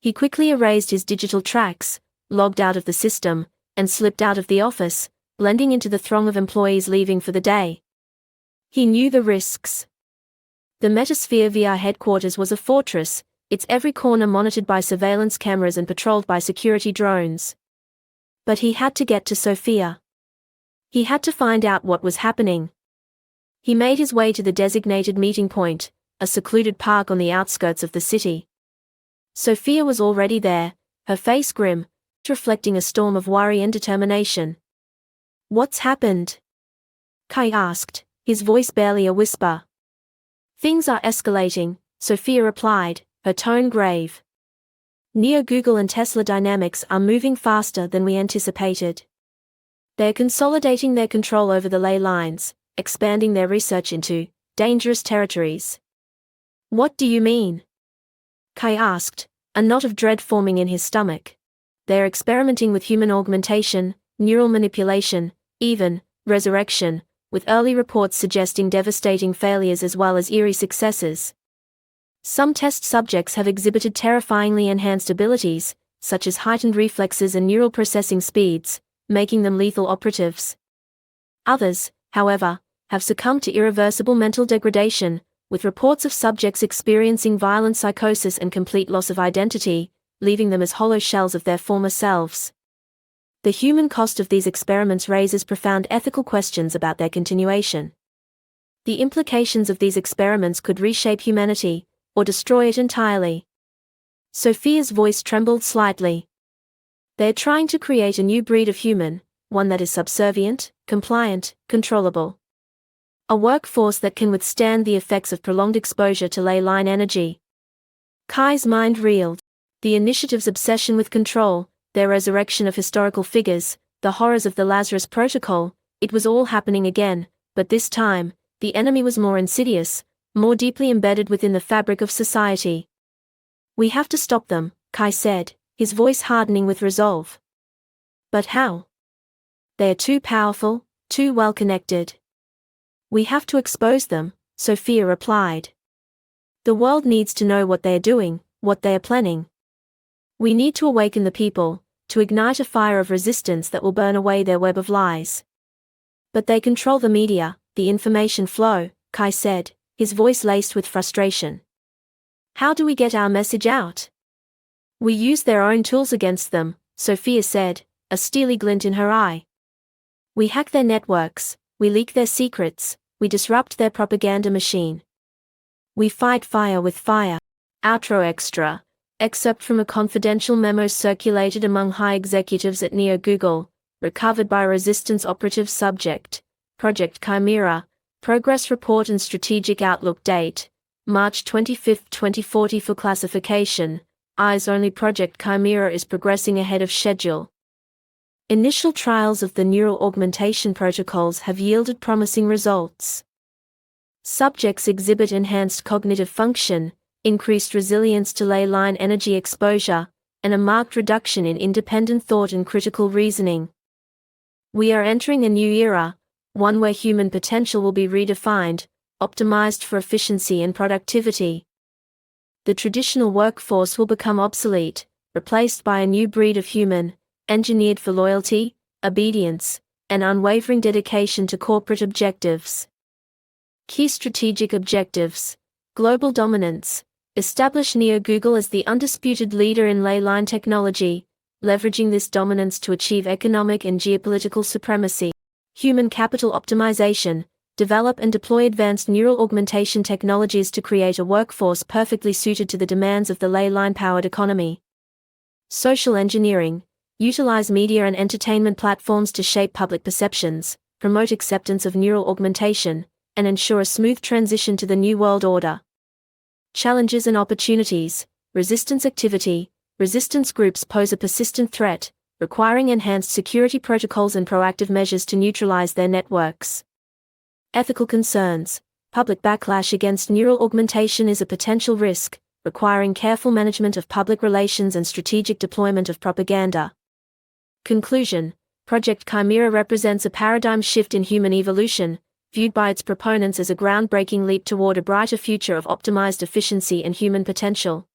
He quickly erased his digital tracks, logged out of the system, and slipped out of the office, blending into the throng of employees leaving for the day. He knew the risks. The Metasphere VR headquarters was a fortress, its every corner monitored by surveillance cameras and patrolled by security drones. But he had to get to Sofia. He had to find out what was happening. He made his way to the designated meeting point, a secluded park on the outskirts of the city. Sofia was already there, her face grim, reflecting a storm of worry and determination. What's happened? Kai asked, his voice barely a whisper. Things are escalating, Sofia replied, her tone grave. Google and Tesla Dynamics are moving faster than we anticipated. They're consolidating their control over the ley lines, expanding their research into dangerous territories. What do you mean? Kai asked, a knot of dread forming in his stomach. They're experimenting with human augmentation, neural manipulation, even resurrection, with early reports suggesting devastating failures as well as eerie successes. Some test subjects have exhibited terrifyingly enhanced abilities, such as heightened reflexes and neural processing speeds, making them lethal operatives. Others, however, have succumbed to irreversible mental degradation, with reports of subjects experiencing violent psychosis and complete loss of identity, leaving them as hollow shells of their former selves. The human cost of these experiments raises profound ethical questions about their continuation. The implications of these experiments could reshape humanity, or destroy it entirely. Sofia's voice trembled slightly. They're trying to create a new breed of human, one that is subservient, compliant, controllable. A workforce that can withstand the effects of prolonged exposure to ley-line energy. Kai's mind reeled. The initiative's obsession with control, their resurrection of historical figures, the horrors of the Lazarus Protocol, it was all happening again, but this time, the enemy was more insidious, more deeply embedded within the fabric of society. We have to stop them, Kai said, his voice hardening with resolve. But how? They are too powerful, too well connected. We have to expose them, Sofia replied. The world needs to know what they are doing, what they are planning. We need to awaken the people, to ignite a fire of resistance that will burn away their web of lies. But they control the media, the information flow, Kai said, his voice laced with frustration. How do we get our message out? We use their own tools against them, Sofia said, a steely glint in her eye. We hack their networks, we leak their secrets, we disrupt their propaganda machine. We fight fire with fire. Outro extra. Excerpt from a confidential memo circulated among high executives at Neo Google, recovered by Resistance operative subject, Project Chimera, Progress Report and Strategic Outlook date, March 25, 2040 for classification, eyes-only Project Chimera is progressing ahead of schedule. Initial trials of the neural augmentation protocols have yielded promising results. Subjects exhibit enhanced cognitive function, increased resilience to ley-line energy exposure, and a marked reduction in independent thought and critical reasoning. We are entering a new era, one where human potential will be redefined, optimized for efficiency and productivity. The traditional workforce will become obsolete, replaced by a new breed of human, engineered for loyalty, obedience, and unwavering dedication to corporate objectives. Key strategic objectives: global dominance. Establish Neo Google as the undisputed leader in ley-line technology, leveraging this dominance to achieve economic and geopolitical supremacy. Human capital optimization. Develop and deploy advanced neural augmentation technologies to create a workforce perfectly suited to the demands of the ley-line-powered economy. Social engineering. Utilize media and entertainment platforms to shape public perceptions, promote acceptance of neural augmentation, and ensure a smooth transition to the new world order. Challenges and opportunities. Resistance activity. Resistance groups pose a persistent threat, requiring enhanced security protocols and proactive measures to neutralize their networks. Ethical concerns. Public backlash against neural augmentation is a potential risk, requiring careful management of public relations and strategic deployment of propaganda. Conclusion. Project Chimera represents a paradigm shift in human evolution, viewed by its proponents as a groundbreaking leap toward a brighter future of optimized efficiency and human potential.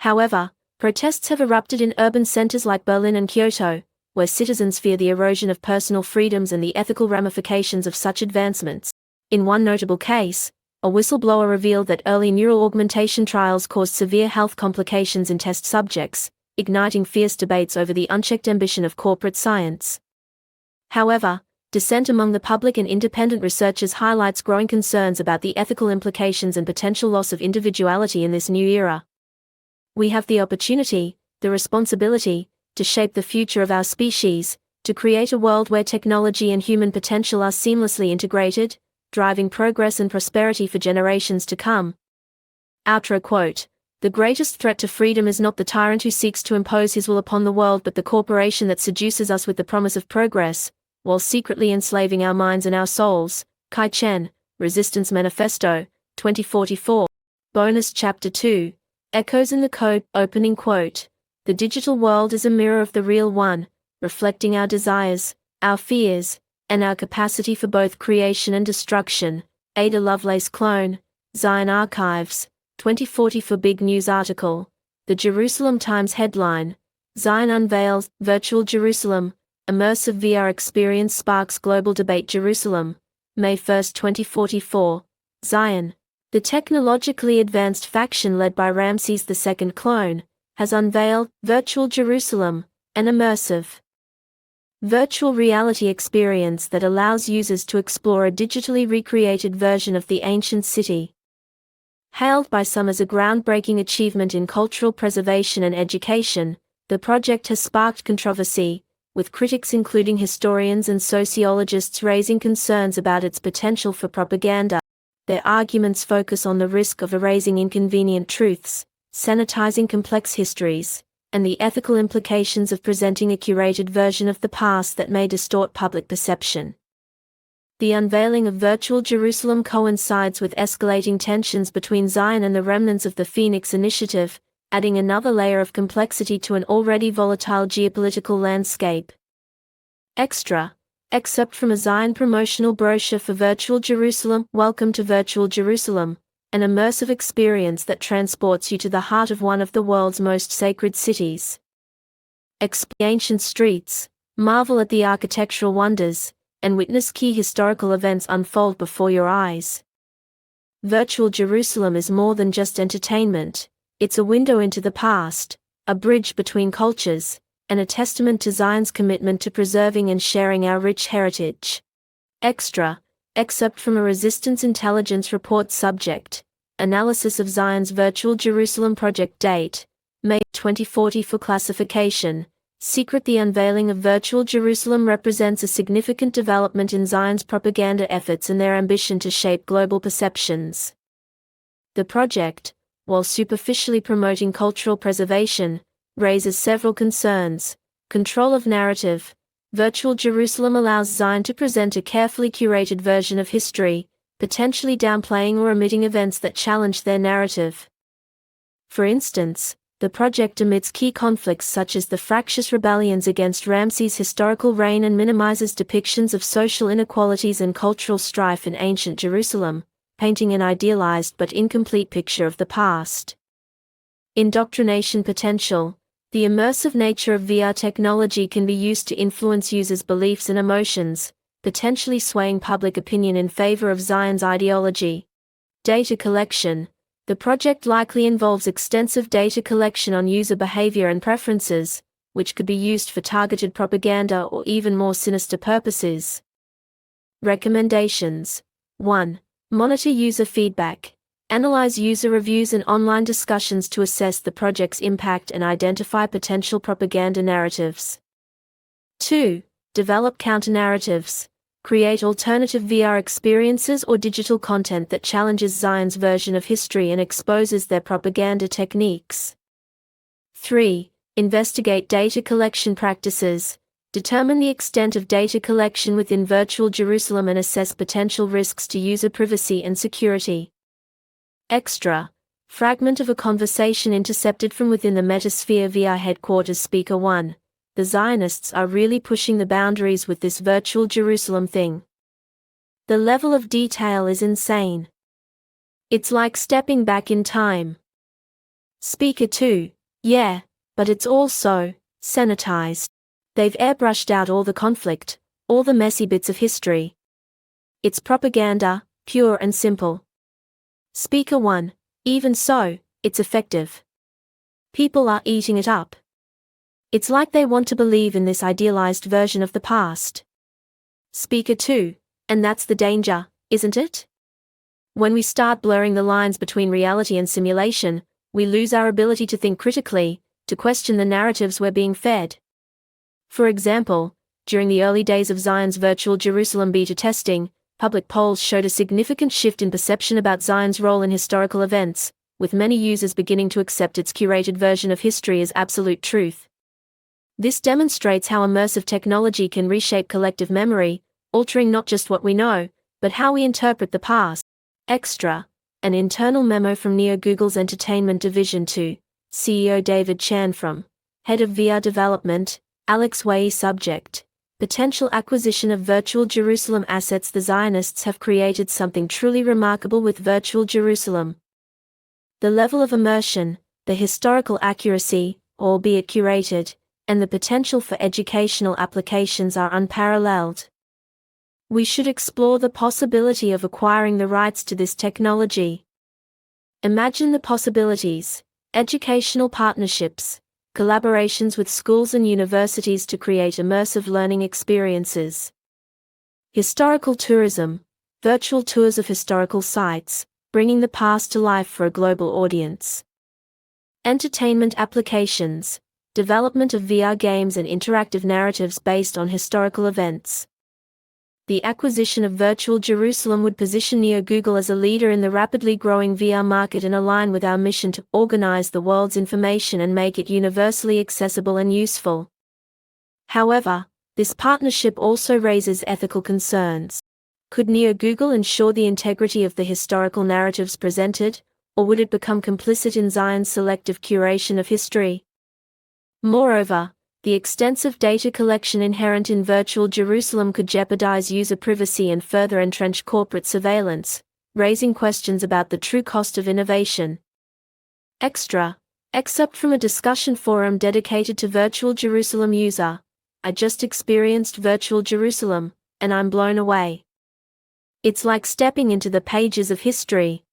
However, protests have erupted in urban centers like Berlin and Kyoto, where citizens fear the erosion of personal freedoms and the ethical ramifications of such advancements. In one notable case, a whistleblower revealed that early neural augmentation trials caused severe health complications in test subjects, igniting fierce debates over the unchecked ambition of corporate science. However, dissent among the public and independent researchers highlights growing concerns about the ethical implications and potential loss of individuality in this new era. We have the opportunity, the responsibility, to shape the future of our species, to create a world where technology and human potential are seamlessly integrated, driving progress and prosperity for generations to come. Outro quote. The greatest threat to freedom is not the tyrant who seeks to impose his will upon the world but the corporation that seduces us with the promise of progress, while secretly enslaving our minds and our souls. Kai Chen, Resistance Manifesto, 2044. Bonus Chapter 2. Echoes in the Code, opening quote. The digital world is a mirror of the real one, reflecting our desires, our fears, and our capacity for both creation and destruction. Ada Lovelace Clone, Zion Archives, 2044 Big News article. The Jerusalem Times headline. Zion unveils Virtual Jerusalem, Immersive VR Experience Sparks Global Debate. Jerusalem, May 1, 2044. Zion. The technologically advanced faction led by Ramses II Clone, has unveiled Virtual Jerusalem, an immersive virtual reality experience that allows users to explore a digitally recreated version of the ancient city. Hailed by some as a groundbreaking achievement in cultural preservation and education, the project has sparked controversy, with critics including historians and sociologists raising concerns about its potential for propaganda. Their arguments focus on the risk of erasing inconvenient truths, sanitizing complex histories, and the ethical implications of presenting a curated version of the past that may distort public perception. The unveiling of Virtual Jerusalem coincides with escalating tensions between Zion and the remnants of the Phoenix Initiative, adding another layer of complexity to an already volatile geopolitical landscape. Extra. Excerpt from a Zion promotional brochure for Virtual Jerusalem. Welcome to Virtual Jerusalem, an immersive experience that transports you to the heart of one of the world's most sacred cities. Explore ancient streets, marvel at the architectural wonders, and witness key historical events unfold before your eyes. Virtual Jerusalem is more than just entertainment. It's a window into the past, a bridge between cultures, and a testament to Zion's commitment to preserving and sharing our rich heritage. Extra. Excerpt from a Resistance Intelligence Report. Subject: Analysis of Zion's Virtual Jerusalem Project. Date: May 2040. For classification: Secret. The unveiling of Virtual Jerusalem represents a significant development in Zion's propaganda efforts and their ambition to shape global perceptions. The project, while superficially promoting cultural preservation, raises several concerns. Control of narrative. Virtual Jerusalem allows Zion to present a carefully curated version of history, potentially downplaying or omitting events that challenge their narrative. For instance, the project omits key conflicts such as the fractious rebellions against Ramses' historical reign and minimizes depictions of social inequalities and cultural strife in ancient Jerusalem, painting an idealized but incomplete picture of the past. Indoctrination potential. The immersive nature of VR technology can be used to influence users' beliefs and emotions, potentially swaying public opinion in favor of Zion's ideology. Data collection. The project likely involves extensive data collection on user behavior and preferences, which could be used for targeted propaganda or even more sinister purposes. Recommendations. 1. Monitor user feedback. Analyze user reviews and online discussions to assess the project's impact and identify potential propaganda narratives. 2. Develop counter-narratives. Create alternative VR experiences or digital content that challenges Zion's version of history and exposes their propaganda techniques. 3. Investigate data collection practices. Determine the extent of data collection within Virtual Jerusalem and assess potential risks to user privacy and security. Extra. Fragment of a conversation intercepted from within the Metasphere VR headquarters. Speaker 1. The Zionists are really pushing the boundaries with this Virtual Jerusalem thing. The level of detail is insane. It's like stepping back in time. Speaker 2. Yeah, but it's all so sanitized. They've airbrushed out all the conflict, all the messy bits of history. It's propaganda, pure and simple. Speaker 1. Even so, it's effective. People are eating it up. It's like they want to believe in this idealized version of the past. Speaker 2. And that's the danger, isn't it? When we start blurring the lines between reality and simulation, we lose our ability to think critically, to question the narratives we're being fed. For example, during the early days of Zion's Virtual Jerusalem beta testing, public polls showed a significant shift in perception about Zion's role in historical events, with many users beginning to accept its curated version of history as absolute truth. This demonstrates how immersive technology can reshape collective memory, altering not just what we know, but how we interpret the past. Extra. An internal memo from Neo Google's entertainment division to CEO David Chan from Head of VR Development, Alex Wei. Subject: Potential acquisition of Virtual Jerusalem assets. The Zionists have created something truly remarkable with Virtual Jerusalem. The level of immersion, the historical accuracy, albeit curated, and the potential for educational applications are unparalleled. We should explore the possibility of acquiring the rights to this technology. Imagine the possibilities: educational partnerships, collaborations with schools and universities to create immersive learning experiences. Historical tourism, virtual tours of historical sites, bringing the past to life for a global audience. Entertainment applications, development of VR games and interactive narratives based on historical events. The acquisition of Virtual Jerusalem would position Neo Google as a leader in the rapidly growing VR market and align with our mission to organize the world's information and make it universally accessible and useful. However, this partnership also raises ethical concerns. Could Neo Google ensure the integrity of the historical narratives presented, or would it become complicit in Zion's selective curation of history? Moreover, the extensive data collection inherent in virtual Jerusalem could jeopardize user privacy and further entrench corporate surveillance, raising questions about the true cost of innovation. Excerpt from a discussion forum dedicated to virtual Jerusalem user. I just experienced virtual Jerusalem, and I'm blown away. It's like stepping into the pages of history.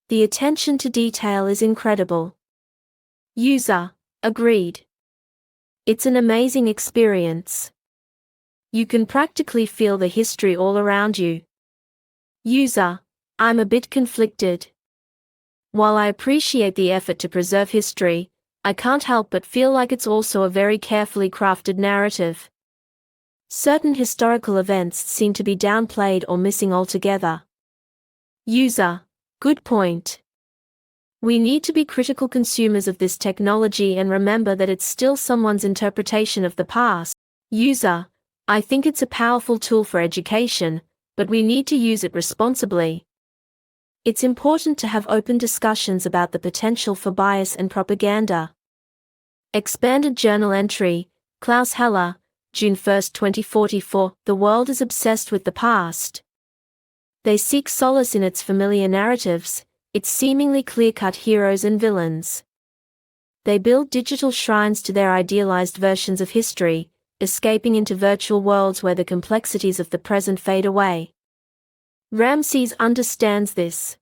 The attention to detail is incredible. User, agreed. It's an amazing experience. You can practically feel the history all around you. User, I'm a bit conflicted. While I appreciate the effort to preserve history, I can't help but feel like it's also a very carefully crafted narrative. Certain historical events seem to be downplayed or missing altogether. User, good point. We need to be critical consumers of this technology and remember that it's still someone's interpretation of the past. User, I think it's a powerful tool for education, but we need to use it responsibly. It's important to have open discussions about the potential for bias and propaganda. Expanded journal entry, Klaus Heller, June 1, 2044. The world is obsessed with the past. They seek solace in its familiar narratives, its seemingly clear-cut heroes and villains. They build digital shrines to their idealized versions of history, escaping into virtual worlds where the complexities of the present fade away. Ramses understands this.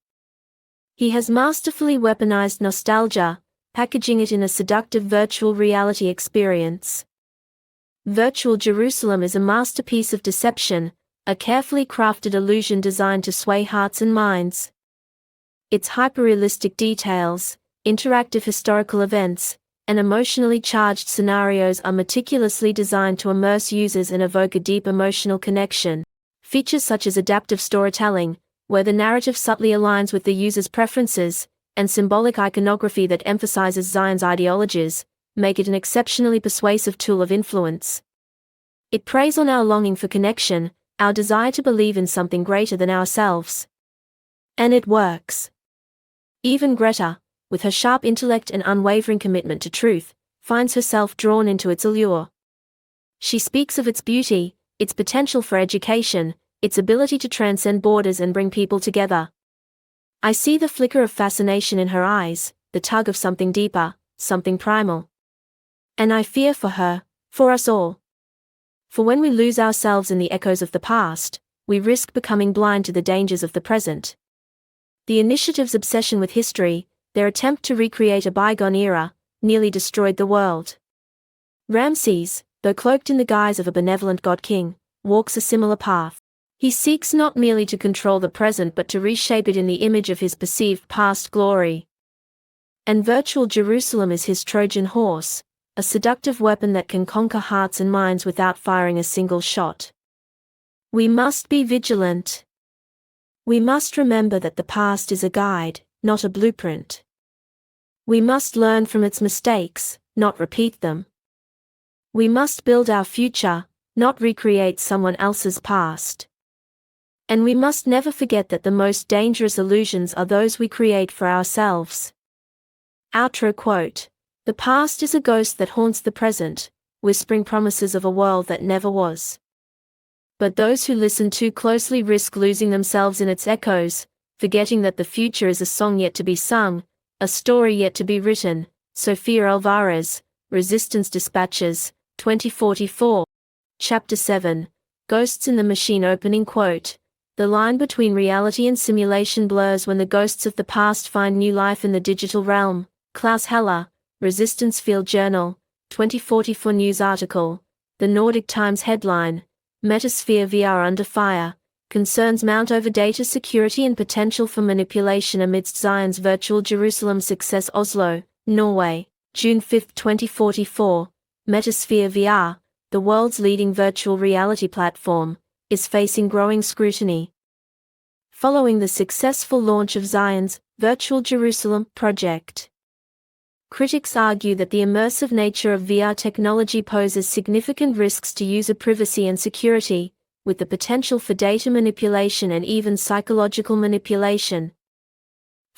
He has masterfully weaponized nostalgia, packaging it in a seductive virtual reality experience. Virtual Jerusalem is a masterpiece of deception, a carefully crafted illusion designed to sway hearts and minds. Its hyperrealistic details, interactive historical events, and emotionally charged scenarios are meticulously designed to immerse users and evoke a deep emotional connection. Features such as adaptive storytelling, where the narrative subtly aligns with the user's preferences, and symbolic iconography that emphasizes Zion's ideologies, make it an exceptionally persuasive tool of influence. It preys on our longing for connection, our desire to believe in something greater than ourselves. And it works. Even Greta, with her sharp intellect and unwavering commitment to truth, finds herself drawn into its allure. She speaks of its beauty, its potential for education, its ability to transcend borders and bring people together. I see the flicker of fascination in her eyes, the tug of something deeper, something primal. And I fear for her, for us all. For when we lose ourselves in the echoes of the past, we risk becoming blind to the dangers of the present. The initiative's obsession with history, their attempt to recreate a bygone era, nearly destroyed the world. Ramses, though cloaked in the guise of a benevolent god-king, walks a similar path. He seeks not merely to control the present but to reshape it in the image of his perceived past glory. And virtual Jerusalem is his Trojan horse, a seductive weapon that can conquer hearts and minds without firing a single shot. We must be vigilant. We must remember that the past is a guide, not a blueprint. We must learn from its mistakes, not repeat them. We must build our future, not recreate someone else's past. And we must never forget that the most dangerous illusions are those we create for ourselves. Outro quote: The past is a ghost that haunts the present, whispering promises of a world that never was. But those who listen too closely risk losing themselves in its echoes, forgetting that the future is a song yet to be sung, a story yet to be written. Sofia Alvarez, Resistance Dispatches, 2044. Chapter 7, Ghosts in the Machine. Opening quote: The line between reality and simulation blurs when the ghosts of the past find new life in the digital realm. Klaus Heller, Resistance Field Journal, 2044. News article. The Nordic Times headline: Metasphere VR under fire, concerns mount over data security and potential for manipulation amidst Zion's virtual Jerusalem success. Oslo, Norway, June 5, 2044. Metasphere VR, the world's leading virtual reality platform, is facing growing scrutiny. Following the successful launch of Zion's Virtual Jerusalem project, critics argue that the immersive nature of VR technology poses significant risks to user privacy and security, with the potential for data manipulation and even psychological manipulation.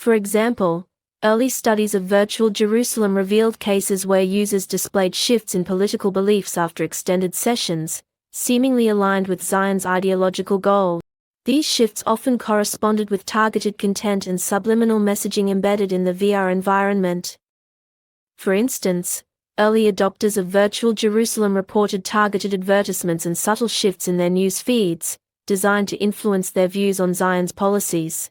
For example, early studies of virtual Jerusalem revealed cases where users displayed shifts in political beliefs after extended sessions, seemingly aligned with Zion's ideological goals. These shifts often corresponded with targeted content and subliminal messaging embedded in the VR environment. For instance, early adopters of virtual Jerusalem reported targeted advertisements and subtle shifts in their news feeds, designed to influence their views on Zion's policies.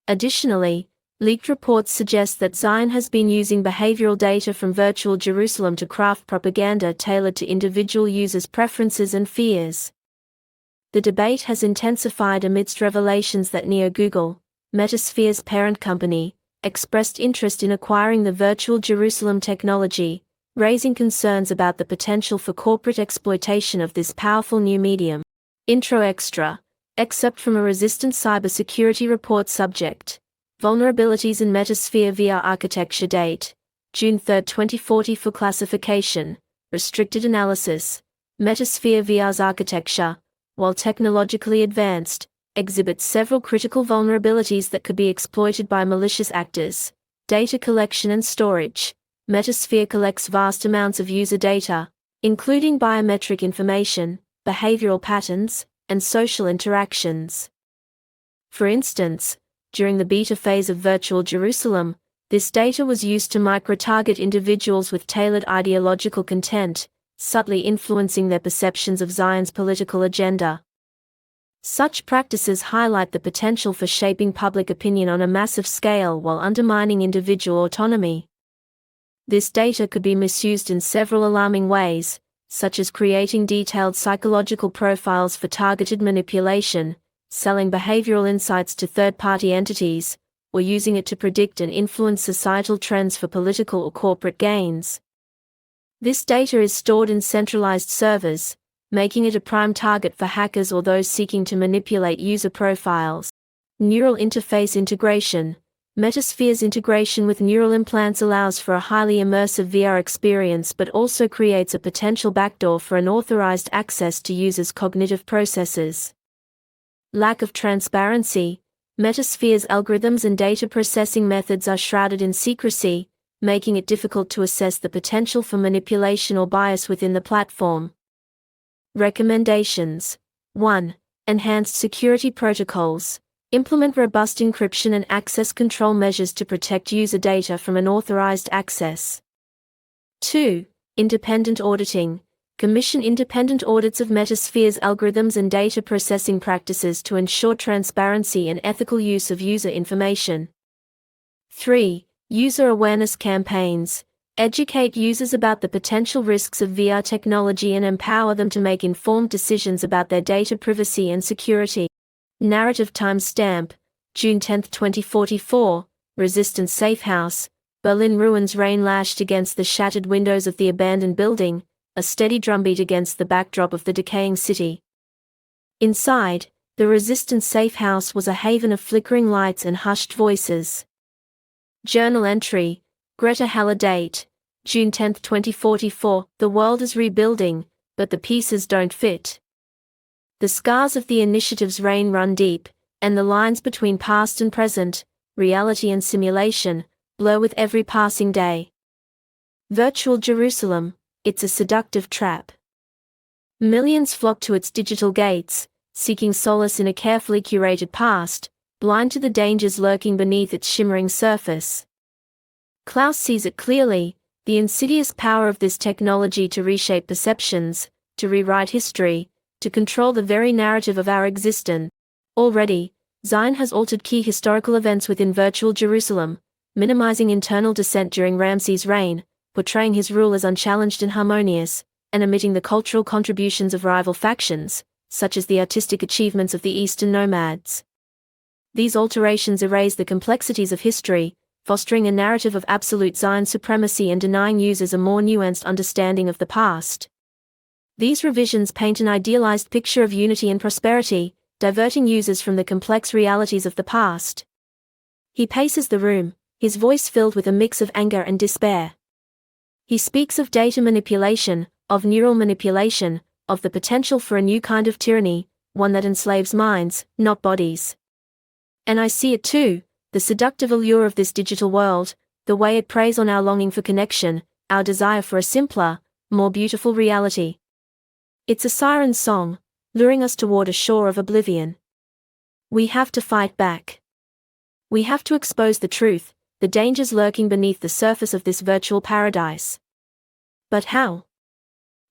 Additionally, leaked reports suggest that Zion has been using behavioral data from virtual Jerusalem to craft propaganda tailored to individual users' preferences and fears. The debate has intensified amidst revelations that Google, Metasphere's parent company, expressed interest in acquiring the virtual Jerusalem technology, raising concerns about the potential for corporate exploitation of this powerful new medium. Intro Extra. Excerpt from a Resistant Cybersecurity Report subject. Vulnerabilities in Metasphere VR Architecture. Date: June 3, 2040. For classification, restricted analysis. Metasphere VR's architecture, while technologically advanced, exhibits several critical vulnerabilities that could be exploited by malicious actors. Data collection and storage. Metasphere collects vast amounts of user data, including biometric information, behavioral patterns, and social interactions. For instance, during the beta phase of Virtual Jerusalem, this data was used to micro-target individuals with tailored ideological content, subtly influencing their perceptions of Zion's political agenda. Such practices highlight the potential for shaping public opinion on a massive scale while undermining individual autonomy. This data could be misused in several alarming ways, such as creating detailed psychological profiles for targeted manipulation, selling behavioral insights to third-party entities, or using it to predict and influence societal trends for political or corporate gains. This data is stored in centralized servers, making it a prime target for hackers or those seeking to manipulate user profiles. Neural interface integration. Metasphere's integration with neural implants allows for a highly immersive VR experience but also creates a potential backdoor for unauthorized access to users' cognitive processes. Lack of transparency. Metasphere's algorithms and data processing methods are shrouded in secrecy, making it difficult to assess the potential for manipulation or bias within the platform. Recommendations. 1. Enhanced security protocols. Implement robust encryption and access control measures to protect user data from unauthorized access. 2. Independent auditing. Commission independent audits of Metasphere's algorithms and data processing practices to ensure transparency and ethical use of user information. 3. User awareness campaigns. Educate users about the potential risks of VR technology and empower them to make informed decisions about their data privacy and security. Narrative timestamp: June 10, 2044. Resistance Safe House. Berlin ruins. Rain lashed against the shattered windows of the abandoned building, a steady drumbeat against the backdrop of the decaying city. Inside, the Resistance Safe House was a haven of flickering lights and hushed voices. Journal entry: Greta Heller. Date: June 10, 2044. The world is rebuilding, but the pieces don't fit. The scars of the initiative's reign run deep, and the lines between past and present, reality and simulation, blur with every passing day. Virtual Jerusalem, it's a seductive trap. Millions flock to its digital gates, seeking solace in a carefully curated past, blind to the dangers lurking beneath its shimmering surface. Klaus sees it clearly, the insidious power of this technology to reshape perceptions, to rewrite history, to control the very narrative of our existence. Already, Zion has altered key historical events within Virtual Jerusalem, minimizing internal dissent during Ramses' reign, portraying his rule as unchallenged and harmonious, and omitting the cultural contributions of rival factions, such as the artistic achievements of the Eastern nomads. These alterations erase the complexities of history, fostering a narrative of absolute Zion supremacy and denying users a more nuanced understanding of the past. These revisions paint an idealized picture of unity and prosperity, diverting users from the complex realities of the past. He paces the room, his voice filled with a mix of anger and despair. He speaks of data manipulation, of neural manipulation, of the potential for a new kind of tyranny, one that enslaves minds, not bodies. And I see it too, the seductive allure of this digital world, the way it preys on our longing for connection, our desire for a simpler, more beautiful reality. It's a siren's song, luring us toward a shore of oblivion. We have to fight back. We have to expose the truth, the dangers lurking beneath the surface of this virtual paradise. But how?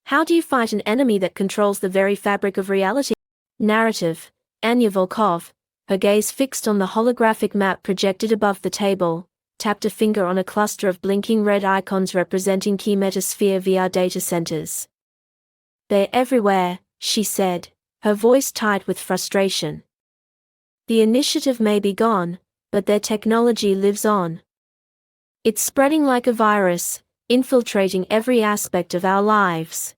How do you fight an enemy that controls the very fabric of reality? Narrative. Anya Volkov, her gaze fixed on the holographic map projected above the table, tapped a finger on a cluster of blinking red icons representing key Metasphere VR data centers. "They're everywhere," she said, her voice tight with frustration. "The initiative may be gone, but their technology lives on. It's spreading like a virus, infiltrating every aspect of our lives.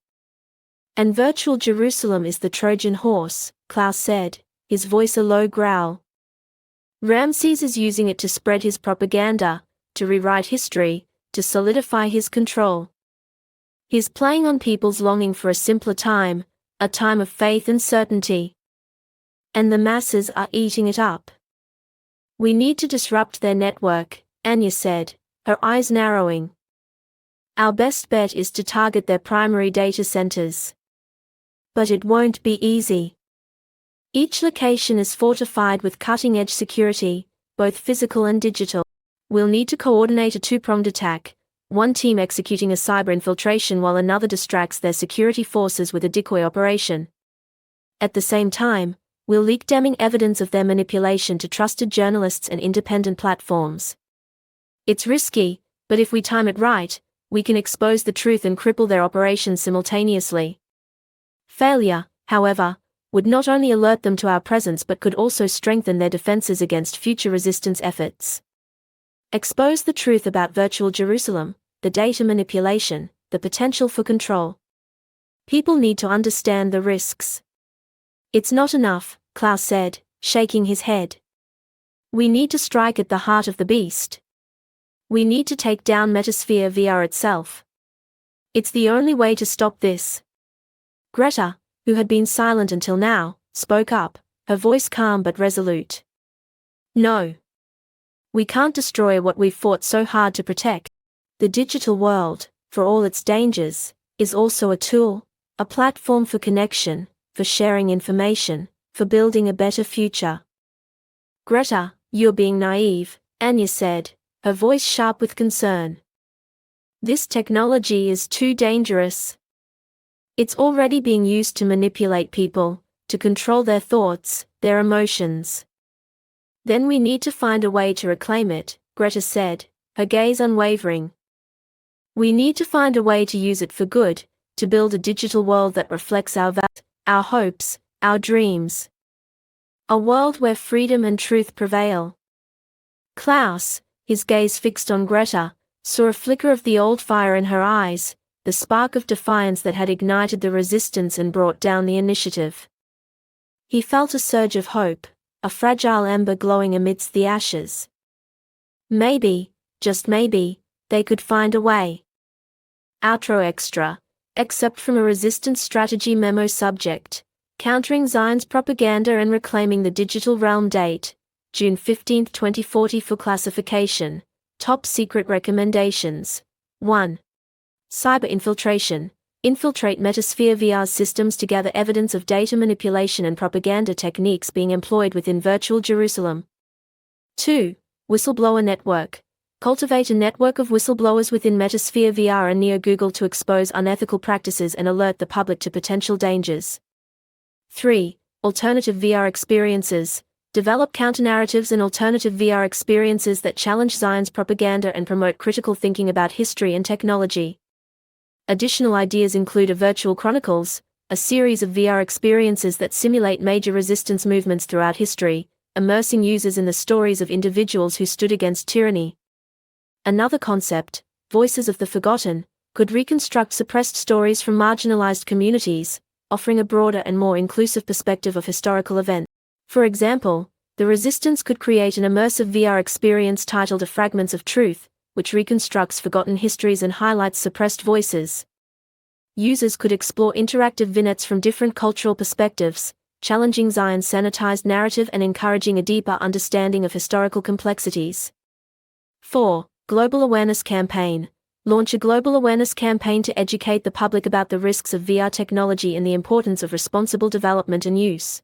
And virtual Jerusalem is the Trojan horse," Klaus said, his voice a low growl. "Ramses is using it to spread his propaganda, to rewrite history, to solidify his control. He's playing on people's longing for a simpler time, a time of faith and certainty. And the masses are eating it up. We need to disrupt their network," Anya said, her eyes narrowing. "Our best bet is to target their primary data centers. But it won't be easy. Each location is fortified with cutting-edge security, both physical and digital. We'll need to coordinate a two-pronged attack, one team executing a cyber infiltration while another distracts their security forces with a decoy operation. At the same time, we'll leak damning evidence of their manipulation to trusted journalists and independent platforms. It's risky, but if we time it right, we can expose the truth and cripple their operations simultaneously. Failure, however, would not only alert them to our presence but could also strengthen their defenses against future resistance efforts. Expose the truth about virtual Jerusalem, the data manipulation, the potential for control. People need to understand the risks. It's not enough," Klaus said, shaking his head. "We need to strike at the heart of the beast. We need to take down Metasphere VR itself. It's the only way to stop this." Greta, who had been silent until now, spoke up, her voice calm but resolute. "No. We can't destroy what we've fought so hard to protect. The digital world, for all its dangers, is also a tool, a platform for connection, for sharing information, for building a better future." "Greta, you're being naive," Anya said, her voice sharp with concern. "This technology is too dangerous. It's already being used to manipulate people, to control their thoughts, their emotions. Then we need to find a way to reclaim it," Greta said, her gaze unwavering. "We need to find a way to use it for good, to build a digital world that reflects our values, our hopes, our dreams. A world where freedom and truth prevail." Klaus, his gaze fixed on Greta, saw a flicker of the old fire in her eyes, the spark of defiance that had ignited the resistance and brought down the initiative. He felt a surge of hope, a fragile ember glowing amidst the ashes. Maybe, just maybe, they could find a way. Outro extra, excerpt from a resistance strategy memo subject, Countering Zion's Propaganda and Reclaiming the Digital Realm. Date, June 15, 2040. For classification, top secret recommendations. 1. Cyber infiltration. Infiltrate Metasphere VR's systems to gather evidence of data manipulation and propaganda techniques being employed within virtual Jerusalem. 2. Whistleblower network. Cultivate a network of whistleblowers within Metasphere VR and near Google to expose unethical practices and alert the public to potential dangers. 3. Alternative VR experiences. Develop counternarratives and alternative VR experiences that challenge Zion's propaganda and promote critical thinking about history and technology. Additional ideas include a virtual chronicles, a series of VR experiences that simulate major resistance movements throughout history, immersing users in the stories of individuals who stood against tyranny. Another concept, Voices of the Forgotten, could reconstruct suppressed stories from marginalized communities, offering a broader and more inclusive perspective of historical events. For example, the Resistance could create an immersive VR experience titled Fragments of Truth, which reconstructs forgotten histories and highlights suppressed voices. Users could explore interactive vignettes from different cultural perspectives, challenging Zion's sanitized narrative and encouraging a deeper understanding of historical complexities. 4. Global Awareness Campaign. Launch a global awareness campaign to educate the public about the risks of VR technology and the importance of responsible development and use.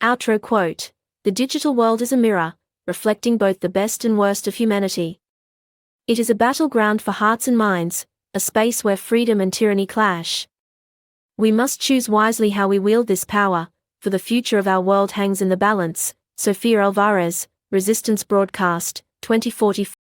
Outro quote. The digital world is a mirror, reflecting both the best and worst of humanity. It is a battleground for hearts and minds, a space where freedom and tyranny clash. We must choose wisely how we wield this power, for the future of our world hangs in the balance. Sofia Alvarez, Resistance Broadcast, 2044.